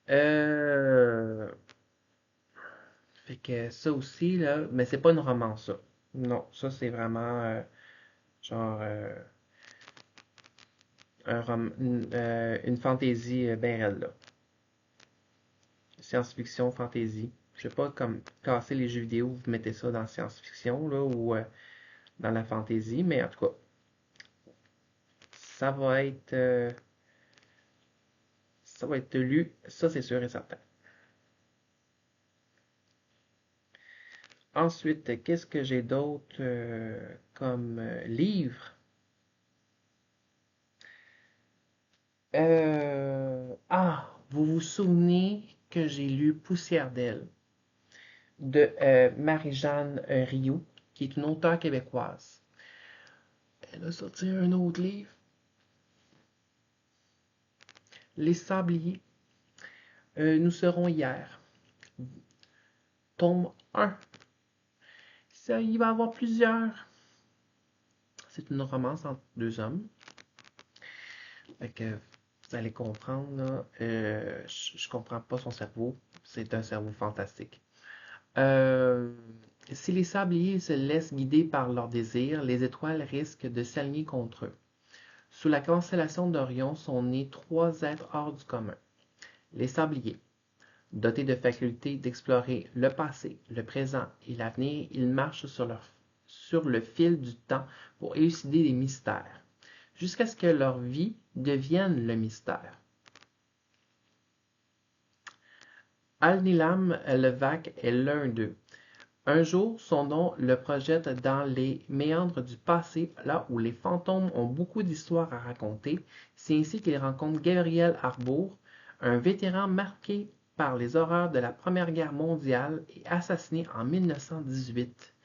Euh, Fait que ça aussi, là, mais c'est pas une romance, ça. Non, ça c'est vraiment genre une fantaisie bien raide, là. Science-fiction, fantaisie. Je sais pas comme casser les jeux vidéo, vous mettez ça dans science-fiction, là, ou dans la fantaisie, mais en tout cas, ça va être euh, ça va être lu, ça c'est sûr et certain. Ensuite, qu'est-ce que j'ai d'autre comme livre? Vous vous souvenez que j'ai lu Poussière d'elle de Marie-Jeanne Rioux, qui est une auteure québécoise. Elle a sorti un autre livre, Les Sabliers. Nous serons hier. Tome 1. Ça, il va y avoir plusieurs. C'est une romance entre deux hommes. Fait que vous allez comprendre, là, je comprends pas son cerveau. C'est un cerveau fantastique. Euh, Si les sabliers se laissent guider par leurs désirs, les étoiles risquent de s'aligner contre eux. Sous la constellation d'Orion sont nés trois êtres hors du commun. Les sabliers. Dotés de facultés d'explorer le passé, le présent et l'avenir, ils marchent sur le fil du temps pour élucider des mystères, jusqu'à ce que leur vie devienne le mystère. Al-Nilam Levaque est l'un d'eux. Un jour, son nom le projette dans les méandres du passé, là où les fantômes ont beaucoup d'histoires à raconter. C'est ainsi qu'il rencontre Gabriel Harbour, un vétéran marqué par les horreurs de la Première Guerre mondiale et assassiné en 1918.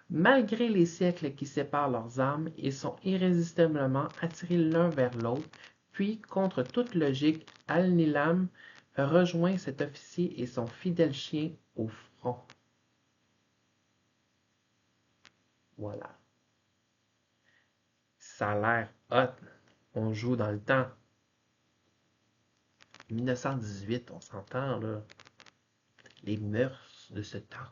Malgré les siècles qui séparent leurs âmes, ils sont irrésistiblement attirés l'un vers l'autre, puis, contre toute logique, Al-Nilam rejoint cet officier et son fidèle chien au front. Voilà. Ça a l'air hot. On joue dans le temps. 1918, on s'entend, là. Les mœurs de ce temps.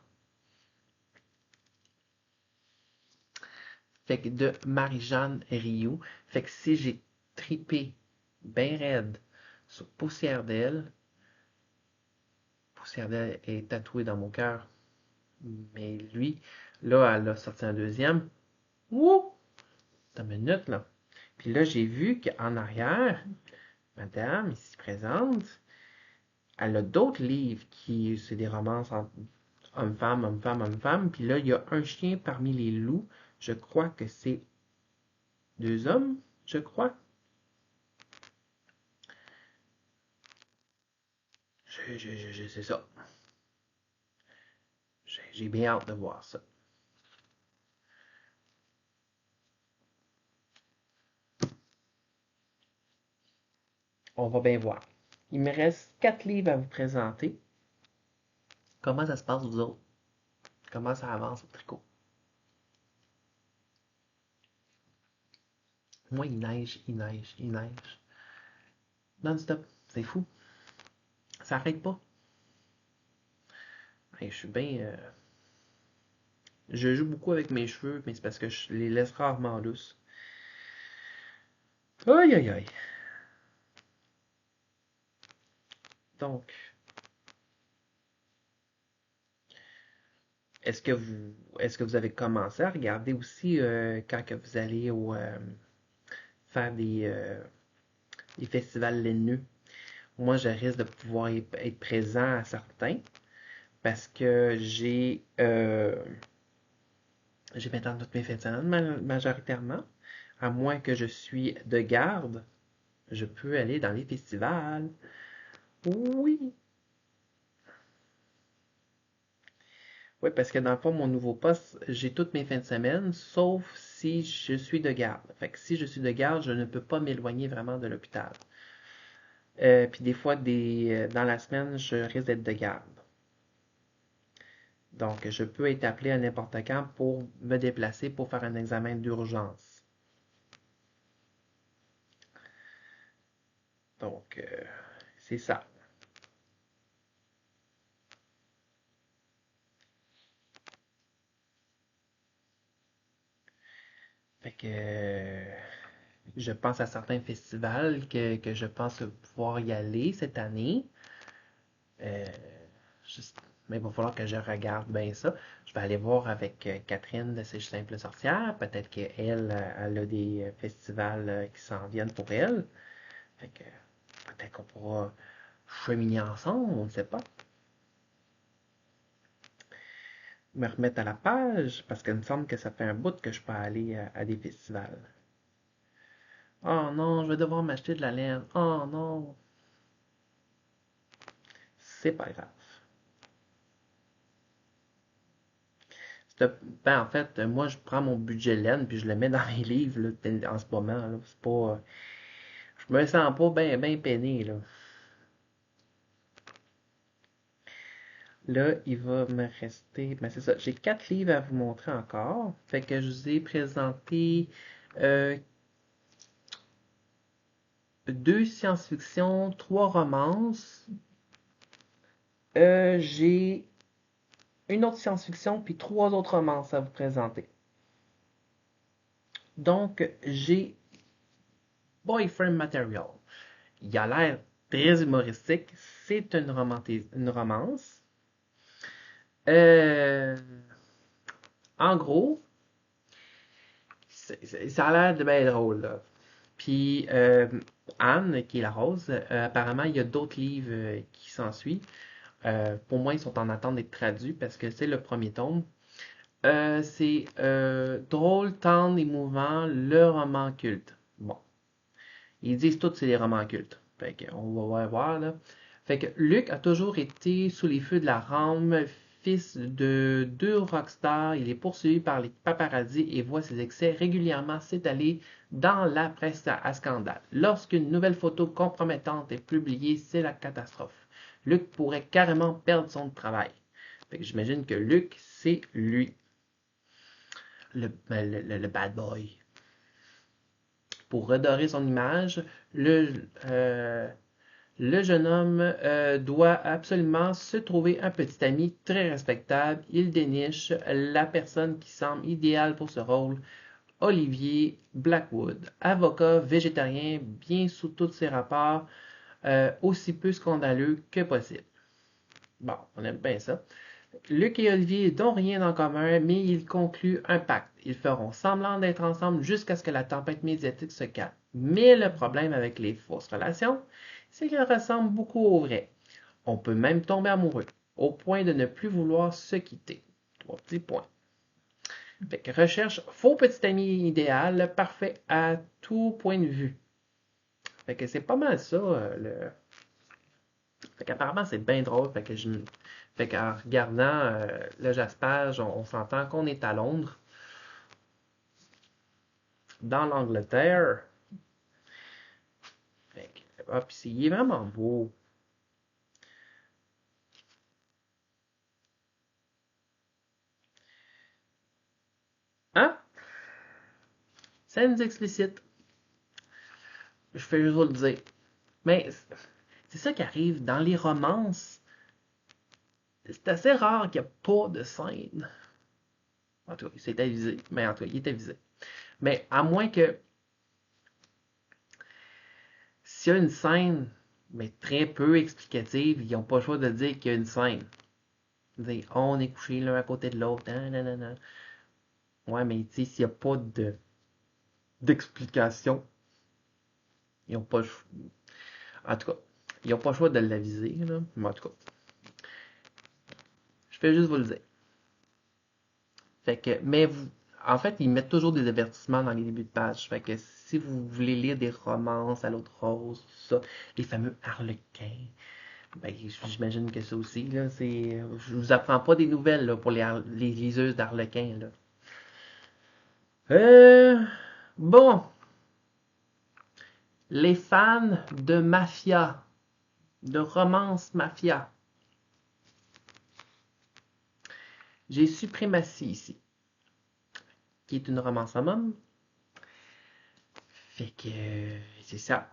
Fait que de Marie-Jeanne Rioux. Fait que si j'ai tripé bien raide sur Poussière d'elle est tatoué dans mon cœur. Mais lui, là, elle a sorti un deuxième. Ouh! T'as une minute, là. Puis là, j'ai vu qu'en arrière, madame, ici présente, elle a d'autres livres qui, c'est des romances entre homme-femme, homme-femme, homme-femme. Puis là, il y a un chien parmi les loups. Je crois que c'est deux hommes, je crois. C'est ça. J'ai bien hâte de voir ça. On va bien voir. Il me reste 4 livres à vous présenter. Comment ça se passe, vous autres? Comment ça avance au tricot? Moi, il neige, il neige, il neige. Non-stop. C'est fou. Ça arrête pas. Hey, je suis bien. Je joue beaucoup avec mes cheveux, mais c'est parce que je les laisse rarement lousses. Aïe, aïe, aïe. Donc, est-ce que vous avez commencé à regarder aussi quand que vous allez faire des festivals laineux? Moi, je risque de pouvoir être présent à certains parce que j'ai maintenant toutes mes fins de semaine majoritairement. à moins que je suis de garde, je peux aller dans les festivals. Oui. Oui, parce que dans le fond, mon nouveau poste, j'ai toutes mes fins de semaine, sauf si je suis de garde. Fait que si je suis de garde, je ne peux pas m'éloigner vraiment de l'hôpital. Puis des fois, dans la semaine, je risque d'être de garde. Donc, je peux être appelé à n'importe quand pour me déplacer pour faire un examen d'urgence. Donc, c'est ça. Fait que je pense à certains festivals que je pense pouvoir y aller cette année. Euh, juste- mais il va falloir que je regarde bien ça. Je vais aller voir avec Catherine de Ces Simples Sorcières. Peut-être qu'elle, elle a des festivals qui s'en viennent pour elle. Fait que peut-être qu'on pourra cheminer ensemble, on ne sait pas. Me remettre à la page, parce qu'il me semble que ça fait un bout que je peux aller à des festivals. Oh non, je vais devoir m'acheter de la laine. Oh non, c'est pas grave. Ben, en fait, moi, je prends mon budget laine puis je le mets dans mes livres là, en ce moment. Là. C'est pas, je me sens pas bien ben peiné. Là. Là, il va me rester. Ben, c'est ça. J'ai 4 livres à vous montrer encore. Fait que je vous ai présenté euh, 2 science-fiction, 3 romances. J'ai une autre science-fiction puis 3 autres romances à vous présenter. Donc, j'ai Boyfriend Material. Il a l'air très humoristique. C'est une romance. Euh, En gros, ça a l'air de bien drôle, là. Puis Anne, qui est la rose, apparemment, il y a d'autres livres qui s'ensuivent. Pour moi, ils sont en attente d'être traduits parce que c'est le premier tome. C'est drôle, tendre, émouvant, le roman culte. Bon, ils disent tous que c'est des romans cultes. Fait que, on va voir là. Fait que Luc a toujours été sous les feux de la rampe, fils de 2 rockstars. Il est poursuivi par les paparazzis et voit ses excès régulièrement s'étaler dans la presse à scandale. Lorsqu'une nouvelle photo compromettante est publiée, c'est la catastrophe. Luc pourrait carrément perdre son travail. Fait que j'imagine que Luc, c'est lui, le bad boy. Pour redorer son image, le jeune homme doit absolument se trouver un petit ami très respectable. Il déniche la personne qui semble idéale pour ce rôle, Olivier Blackwood, avocat végétarien bien sous tous ses rapports, aussi peu scandaleux que possible. Bon, on aime bien ça. Luc et Olivier n'ont rien en commun, mais ils concluent un pacte. Ils feront semblant d'être ensemble jusqu'à ce que la tempête médiatique se calme. Mais le problème avec les fausses relations, c'est qu'elles ressemblent beaucoup aux vraies. On peut même tomber amoureux, au point de ne plus vouloir se quitter. 3 petits points. Fait que recherche faux petit ami idéal, parfait à tout point de vue. Fait que c'est pas mal ça, Fait qu'apparemment, c'est bien drôle. Fait qu'en regardant le Jaspage, on s'entend qu'on est à Londres, dans l'Angleterre. Fait que, ah, puis il est vraiment beau. Hein? Scènes explicites. Je fais juste vous le dire. Mais c'est ça qui arrive dans les romances. C'est assez rare qu'il n'y ait pas de scène. En tout cas, c'est avisé. Mais en tout cas, il est avisé. Mais à moins que s'il y a une scène, mais très peu explicative, ils n'ont pas le choix de dire qu'il y a une scène. Dire, oh, on est couché l'un à côté de l'autre. Nanana. Ouais, mais tu sais, s'il n'y a pas d'explication, ils n'ont pas le choix. En tout cas, ils n'ont pas le choix de l'aviser, là. Mais en tout cas, je fais juste vous le dire. Fait que, mais vous, En fait, ils mettent toujours des avertissements dans les débuts de page. Fait que si vous voulez lire des romances à l'eau de rose, tout ça, les fameux harlequins, ben, j'imagine que ça aussi, là, c'est. Je vous apprends pas des nouvelles là, pour les liseuses d'harlequins, là. Euh, bon, les fans de mafia, de romance mafia. J'ai Suprématie ici, qui est une romance homme. Fait que c'est ça.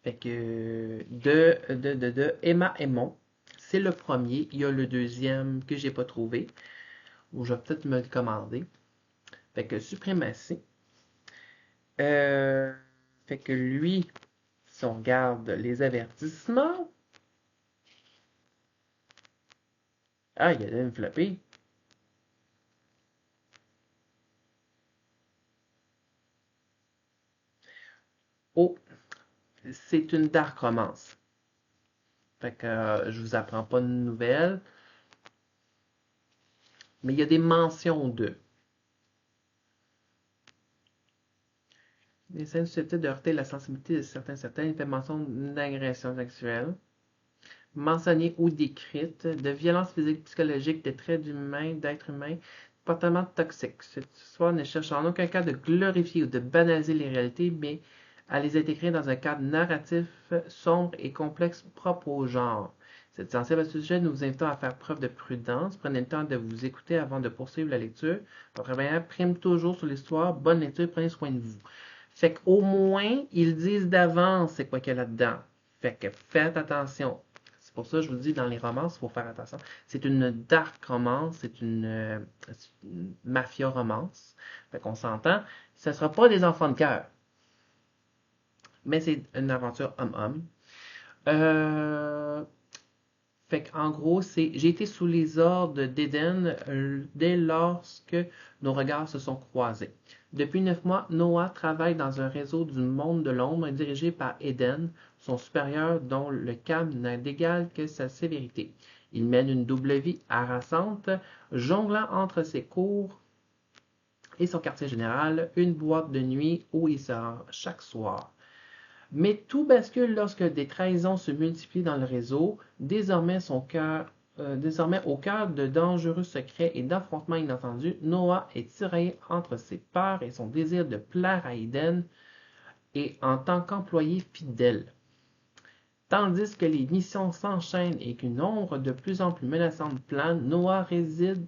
Fait que de Emma Aymon, c'est le premier. Il y a le deuxième que j'ai pas trouvé, ou je vais peut-être me le commander. Fait que Suprématie. Euh, fait que lui, si on regarde les avertissements, ah, il y a une flopée. Oh, c'est une dark romance. Fait que je vous apprends pas de nouvelles, mais il y a des mentions de. Des scènes susceptibles de heurter la sensibilité de certains, il fait mention d'agression sexuelle, mentionnées ou décrites, de violences physiques, psychologiques, de traits d'humains, d'êtres humains, comportements toxiques. Cette histoire ne cherche en aucun cas de glorifier ou de banaliser les réalités, mais à les intégrer dans un cadre narratif sombre et complexe propre au genre. C'est sensible à ce sujet, nous vous invitons à faire preuve de prudence. Prenez le temps de vous écouter avant de poursuivre la lecture. Votre meilleur prime toujours sur l'histoire. Bonne lecture, prenez soin de vous. Fait qu'au moins, ils disent d'avance c'est quoi qu'il y a là-dedans. Fait que faites attention. C'est pour ça que je vous dis, dans les romances, il faut faire attention. C'est une dark romance, c'est une mafia romance. Fait qu'on s'entend. Ce ne sera pas des enfants de cœur, mais c'est une aventure homme-homme. Euh, Fait qu'en gros, c'est j'ai été sous les ordres d'Eden dès lorsque nos regards se sont croisés. Depuis 9 mois, Noah travaille dans un réseau du monde de l'ombre dirigé par Eden, son supérieur dont le calme n'a d'égal que sa sévérité. Il mène une double vie harassante, jonglant entre ses cours et son quartier général, une boîte de nuit où il sort chaque soir. Mais tout bascule lorsque des trahisons se multiplient dans le réseau. Désormais au cœur de dangereux secrets et d'affrontements inattendus, Noah est tiraillé entre ses peurs et son désir de plaire à Eden et en tant qu'employé fidèle. Tandis que les missions s'enchaînent et qu'une ombre de plus en plus menaçante plane, Noah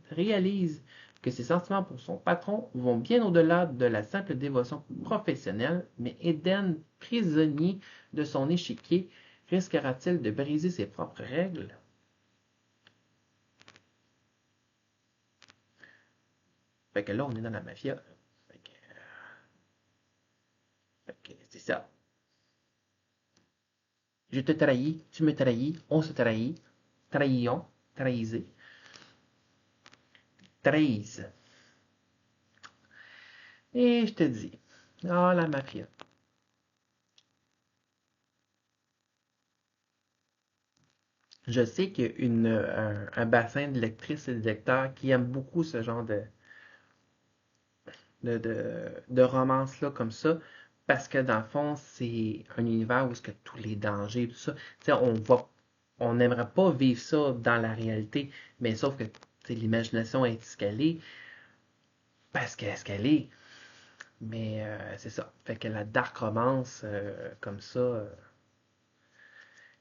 réalise que ses sentiments pour son patron vont bien au-delà de la simple dévotion professionnelle, mais Eden, prisonnier de son échiquier, risquera-t-il de briser ses propres règles? Fait que là, on est dans la mafia. Fait que c'est ça. Je te trahis, tu me trahis, on se trahit, trahions, trahisez, trahise. Et je te dis, ah, la mafia. Je sais qu'il y a un bassin de lectrices et de lecteurs qui aiment beaucoup ce genre de romance-là comme ça, parce que dans le fond, c'est un univers où que tous les dangers, tout ça, tu sais, on n'aimerait pas vivre ça dans la réalité, mais sauf que l'imagination est ce qu'elle est, parce qu'elle est ce qu'elle est. Mais c'est ça. Fait que la dark romance, comme ça,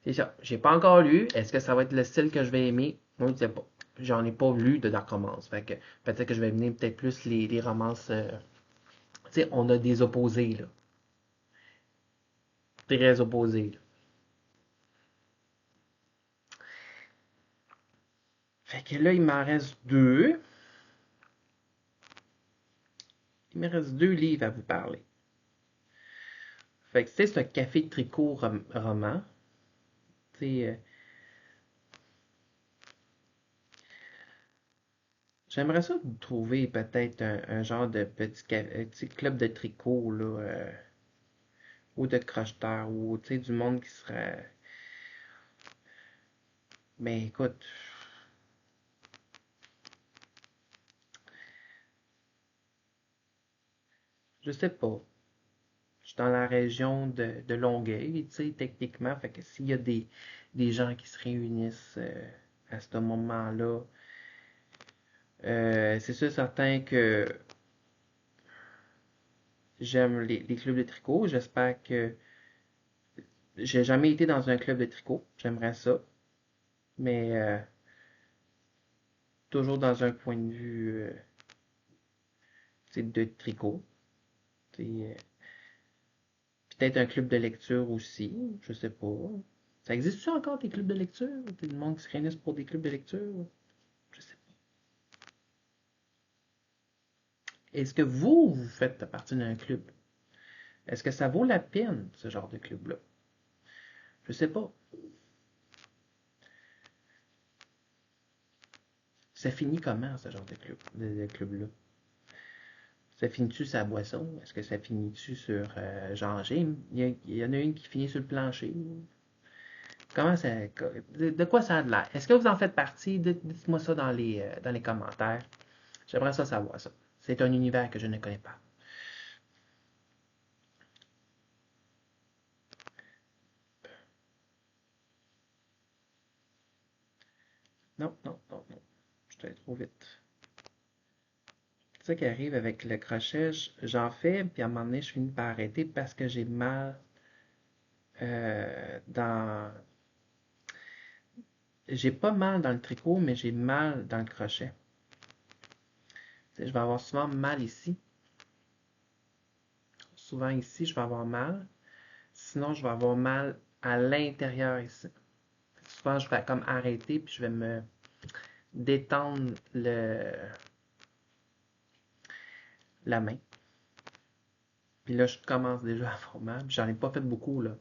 c'est ça. J'ai pas encore lu. Est-ce que ça va être le style que je vais aimer? Moi, je ne sais pas. J'en ai pas lu de dark romance. Fait que peut-être que je vais aimer peut-être plus les romances. Tu sais, on a des opposés, là. Très opposés, là. Fait que là, il m'en reste deux. Il me reste deux livres à vous parler. Fait que c'est un café de tricot roman. Tu sais, j'aimerais ça vous trouver peut-être un genre de petit club de tricot, là. Ou de crocheteurs, ou tu sais, du monde qui serait. Mais écoute, Je sais pas. Je suis dans la région de Longueuil, tu sais, techniquement. Fait que s'il y a des gens qui se réunissent à ce moment-là, c'est sûr certain que j'aime les clubs de tricot. J'espère que j'ai jamais été dans un club de tricot. J'aimerais ça. Mais toujours dans un point de vue de tricot. Euh, Peut-être un club de lecture aussi. Je sais pas. Ça existe-tu encore des clubs de lecture? Des monde qui se réunissent pour des clubs de lecture? Je sais pas. Est-ce que vous faites partie d'un club? Est-ce que ça vaut la peine, ce genre de club-là? Je sais pas. Ça finit comment, ce genre de club-là? Ça finit-tu sur la boisson? Est-ce que ça finit-tu sur genre, il y en a une qui finit sur le plancher? Comment ça, de quoi ça a de l'air? Est-ce que vous en faites partie? Dites-moi ça dans les commentaires. J'aimerais ça savoir ça. C'est un univers que je ne connais pas. Non, non, non, non. Je suis allé trop vite. C'est ça qui arrive avec le crochet. J'en fais, puis à un moment donné, je finis par arrêter parce que j'ai mal dans. J'ai pas mal dans le tricot, mais j'ai mal dans le crochet. Tu sais, je vais avoir souvent mal ici. Souvent ici, je vais avoir mal. Sinon, je vais avoir mal à l'intérieur ici. Souvent, je vais comme arrêter, puis je vais me détendre la main. Puis là, je commence déjà à avoir mal. J'en ai pas fait beaucoup, là.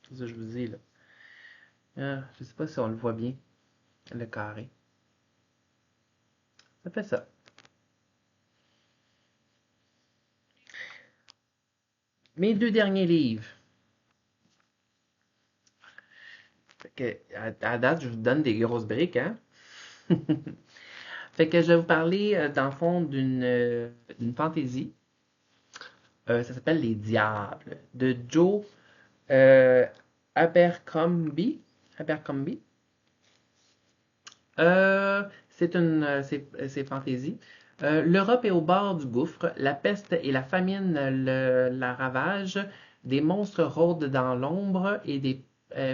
C'est ça que je vous dis, là. Je sais pas si on le voit bien, le carré. Ça fait ça. Mes deux derniers livres. Fait que, à date, je vous donne des grosses briques, hein? Fait que je vais vous parler, dans le fond, d'une fantaisie. Ça s'appelle Les Diables, de Joe euh, Abercrombie. Abercrombie. C'est fantaisie. L'Europe est au bord du gouffre. La peste et la famine la ravagent. Des monstres rôdent dans l'ombre et des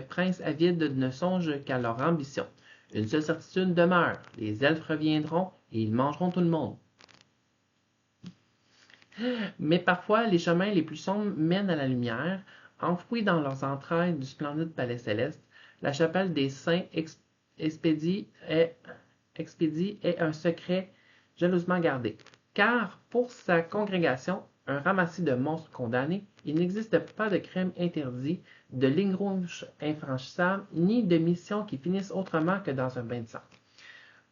princes avides ne songent qu'à leur ambition. Une seule certitude demeure. Les elfes reviendront et ils mangeront tout le monde. Mais parfois, les chemins les plus sombres mènent à la lumière. Enfouie dans leurs entrailles du splendide palais céleste, la chapelle des saints expédie est, est un secret jalousement gardé. Car pour sa congrégation, un ramassis de monstres condamnés, il n'existe pas de crime interdit, de ligne rouge infranchissable, ni de mission qui finisse autrement que dans un bain de sang.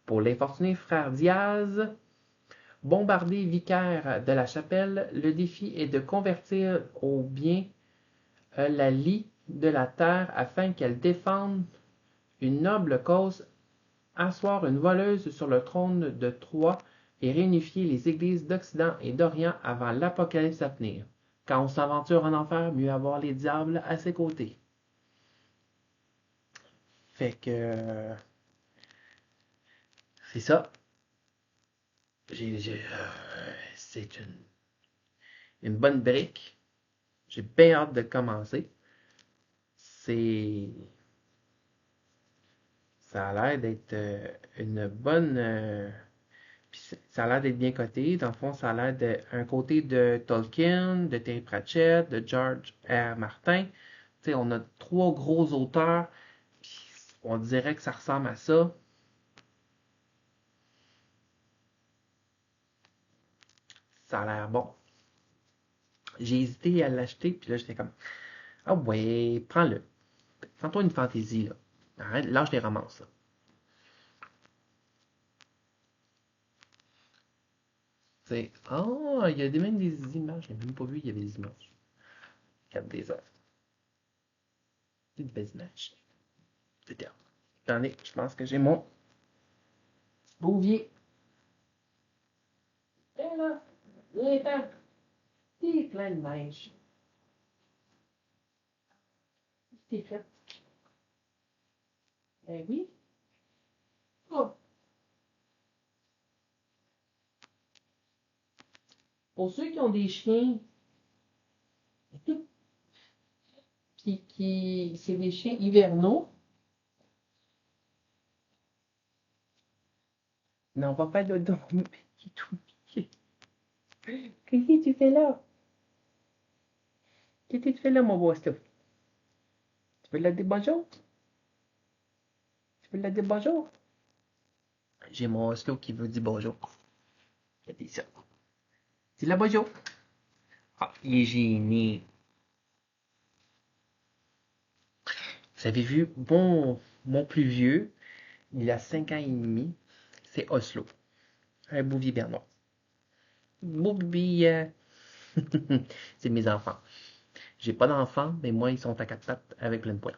Pour l'infortuné frère Diaz, bombarder vicaire de la chapelle, le défi est de convertir au bien la lie de la terre afin qu'elle défende une noble cause, asseoir une voleuse sur le trône de Troie et réunifier les églises d'Occident et d'Orient avant l'apocalypse à venir. Quand on s'aventure en enfer, mieux avoir les diables à ses côtés. Fait que c'est ça. C'est une bonne brique. J'ai bien hâte de commencer. C'est Ça a l'air d'être une bonne. Puis ça a l'air d'être bien coté. Dans le fond, ça a l'air d'un côté de Tolkien, de Terry Pratchett, de George R. Martin. Tu sais, on a trois gros auteurs. Puis on dirait que ça ressemble à ça. Ça a l'air bon. J'ai hésité à l'acheter, puis là, j'étais comme, ah ouais, prends-le. Prends-toi une fantaisie, là. Arrête, lâche les romances, là. C'est, oh, il y a même des images. Je n'ai même pas vu, il y avait des images. Regarde des offres. Des belles images. C'était. Attendez, je pense que j'ai mon bouvier. Viens là, viens, C'est plein de neige. C'est fait. Ben oui. Oh. Pour ceux qui ont des chiens, puis c'est des chiens hivernaux. Non, on va pas le dormir. Qu'est-ce que tu fais là? Qu'est-ce que tu fais là, mon beau Steph? Tu veux la dire bonjour? Tu veux la dire bonjour? J'ai mon Oslo qui veut dire bonjour. Regardez ça. C'est la bonjour. Ah, il est génie. Vous avez vu, mon plus vieux, il a 5 ans et demi, c'est Oslo. Un beau bébé bernois. Beau bébé. C'est mes enfants. J'ai pas d'enfants, mais moi, ils sont à quatre pattes avec plein de poils.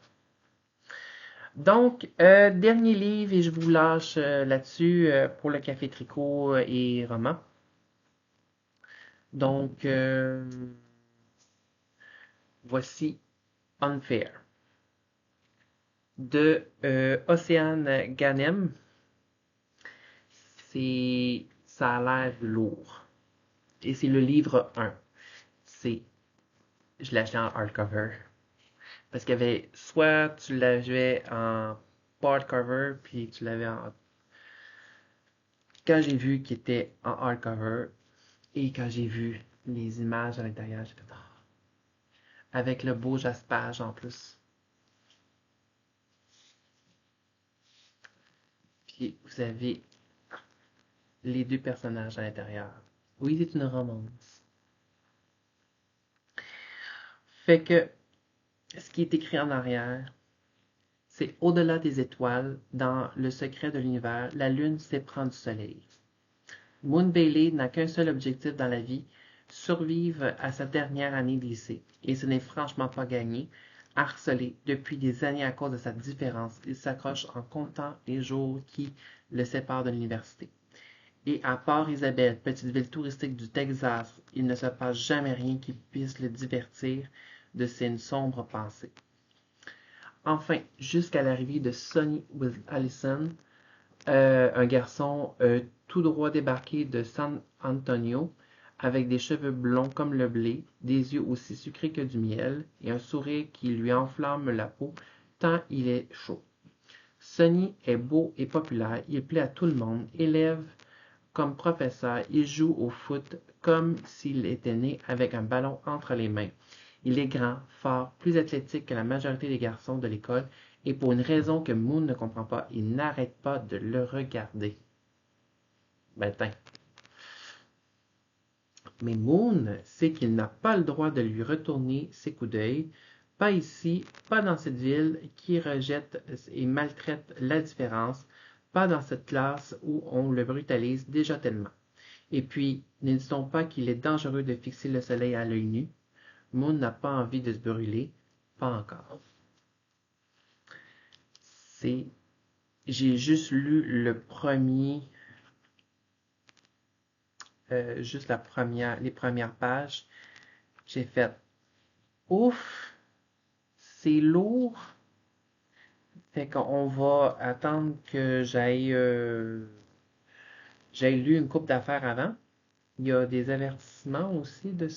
Donc, dernier livre, et je vous lâche là-dessus pour le café tricot et roman. Donc, voici Unfair de Océane Ganem. Ça a l'air lourd. Et c'est le livre 1. C'est, je l'ai acheté en hardcover. Parce qu'il y avait, soit tu l'avais en hardcover, puis tu l'avais en... Quand j'ai vu qu'il était en hardcover, et quand j'ai vu les images à l'intérieur, j'ai fait, ah. Avec le beau jaspage en plus. Puis vous avez les deux personnages à l'intérieur. Oui, c'est une romance. Fait que ce qui est écrit en arrière, c'est au-delà des étoiles, dans le secret de l'univers, la lune s'éprend du soleil. Moon Bailey n'a qu'un seul objectif dans la vie, survivre à sa dernière année de lycée. Et ce n'est franchement pas gagné. Harcelé depuis des années à cause de sa différence, il s'accroche en comptant les jours qui le séparent de l'université. Et à part Isabelle, petite ville touristique du Texas, il ne se passe jamais rien qui puisse le divertir de ses sombres pensées. Enfin, jusqu'à l'arrivée de Sonny with Allison, un garçon tout droit débarqué de San Antonio, avec des cheveux blonds comme le blé, des yeux aussi sucrés que du miel, et un sourire qui lui enflamme la peau tant il est chaud. Sonny est beau et populaire, il plaît à tout le monde, élève comme professeur, il joue au foot comme s'il était né avec un ballon entre les mains. Il est grand, fort, plus athlétique que la majorité des garçons de l'école, et pour une raison que Moon ne comprend pas, il n'arrête pas de le regarder. Ben, tiens. Mais Moon sait qu'il n'a pas le droit de lui retourner ses coups d'œil, pas ici, pas dans cette ville qui rejette et maltraite la différence, pas dans cette classe où on le brutalise déjà tellement. Et puis, ne dit-on pas qu'il est dangereux de fixer le soleil à l'œil nu? Moon n'a pas envie de se brûler, pas encore. C'est, j'ai juste lu le premier, juste les premières pages. J'ai fait, ouf, c'est lourd. Fait qu'on va attendre que j'aille lu une coupe d'affaires avant. Il y a des avertissements aussi de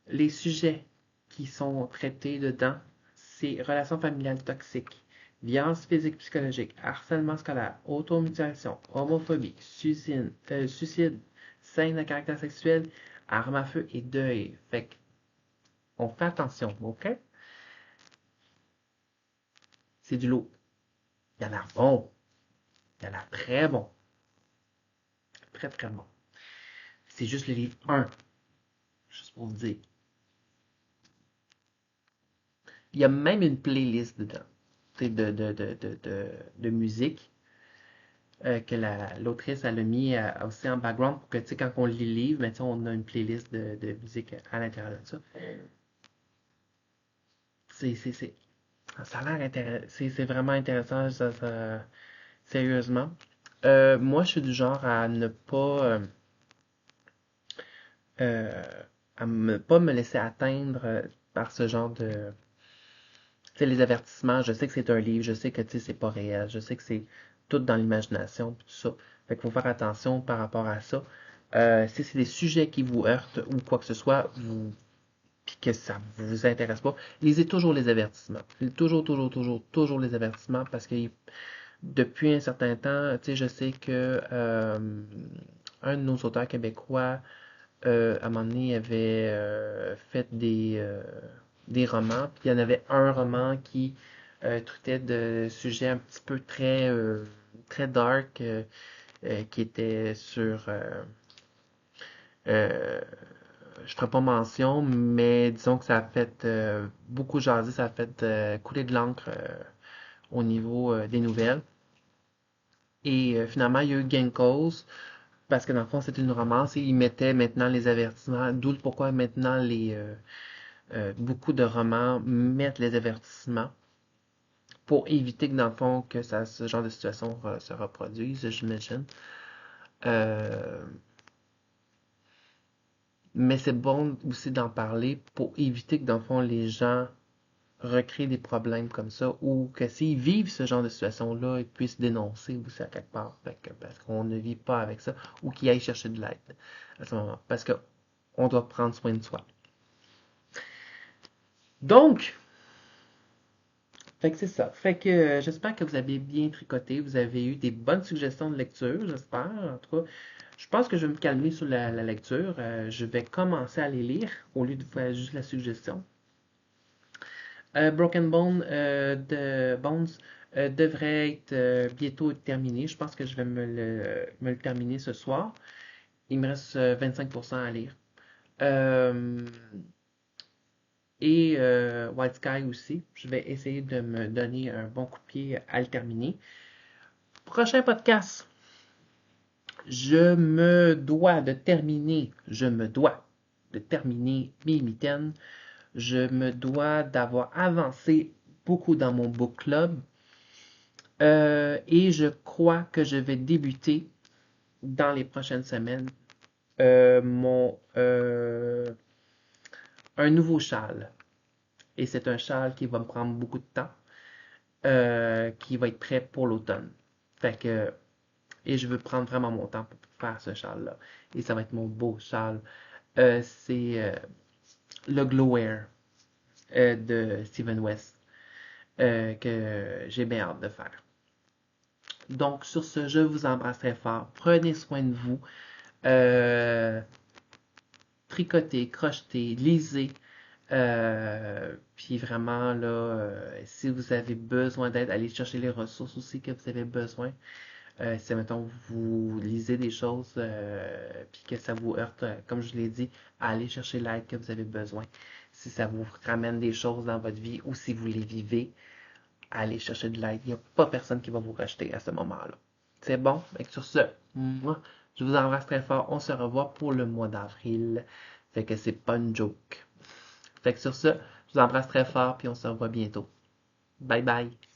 les sujets qui sont traités dedans. C'est relations familiales toxiques, violence physique psychologique, harcèlement scolaire, automutilation, homophobie, suicide, scène de caractère sexuel, armes à feu et deuil. Fait qu'on fait attention, ok? C'est du lot. Il y en a bon. Il y en a très bon. Très très bon. C'est juste le livre 1. Juste pour vous dire. Il y a même une playlist dedans. De musique que l'autrice a mis aussi en background pour que, tu sais, quand on lit le livre, mais, on a une playlist de musique à l'intérieur de ça. C'est, ça a l'air intéressant. C'est vraiment intéressant, sérieusement. Moi, je suis du genre à ne pas euh, à ne pas me laisser atteindre par ce genre de... Tu sais, les avertissements, je sais que c'est un livre, je sais que tu sais, c'est pas réel, je sais que c'est tout dans l'imagination, tout ça. Fait qu'il faut faire attention par rapport à ça. Si c'est des sujets qui vous heurtent ou quoi que ce soit, puis que ça vous intéresse pas, lisez toujours les avertissements. Toujours, toujours, toujours, toujours les avertissements parce que depuis un certain temps, tu sais, je sais que un de nos auteurs québécois, à un moment donné, avait fait des romans, puis il y en avait un roman qui traitait de sujets un petit peu très dark, qui était sur euh, je ne ferai pas mention, mais disons que ça a fait beaucoup jaser, ça a fait couler de l'encre au niveau des nouvelles. Et finalement, il y a eu gain de cause, parce que dans le fond, c'est une romance et ils mettaient maintenant les avertissements, d'où pourquoi maintenant beaucoup de romans mettent les avertissements pour éviter que dans le fond, que ce genre de situation se reproduise, j'imagine. Euh, mais c'est bon aussi d'en parler pour éviter que dans le fond, les gens recréer des problèmes comme ça ou que s'ils vivent ce genre de situation-là, ils puissent dénoncer aussi à quelque part parce qu'on ne vit pas avec ça ou qu'ils aillent chercher de l'aide à ce moment. Parce qu'on doit prendre soin de soi. Donc, fait que c'est ça. Fait que j'espère que vous avez bien tricoté, vous avez eu des bonnes suggestions de lecture, j'espère. En tout cas, je pense que je vais me calmer sur la lecture. Je vais commencer à les lire au lieu de faire juste la suggestion. Broken Bones devrait être bientôt terminé. Je pense que je vais me le terminer ce soir. Il me reste 25% à lire. Euh, White Sky aussi. Je vais essayer de me donner un bon coup de pied à le terminer. Prochain podcast. Je me dois de terminer mes mitaines. Je me dois d'avoir avancé beaucoup dans mon book club. Et je crois que je vais débuter dans les prochaines semaines un nouveau châle. Et c'est un châle qui va me prendre beaucoup de temps, qui va être prêt pour l'automne. Fait que, et je veux prendre vraiment mon temps pour faire ce châle-là. Et ça va être mon beau châle. C'est le Glow Air de Steven West que j'ai bien hâte de faire. Donc, sur ce, je vous embrasse très fort. Prenez soin de vous. Euh, Tricotez, crochetez, lisez. Puis vraiment, là, si vous avez besoin d'aide, allez chercher les ressources aussi que vous avez besoin. Si, mettons, vous lisez des choses, puis que ça vous heurte, comme je l'ai dit, allez chercher l'aide que vous avez besoin. Si ça vous ramène des choses dans votre vie ou si vous les vivez, allez chercher de l'aide. Il n'y a pas personne qui va vous rejeter à ce moment-là. C'est bon? Fait que sur ce, moi, je vous embrasse très fort. On se revoit pour le mois d'avril. Fait que c'est pas une joke. Fait que sur ce, je vous embrasse très fort puis on se revoit bientôt. Bye bye!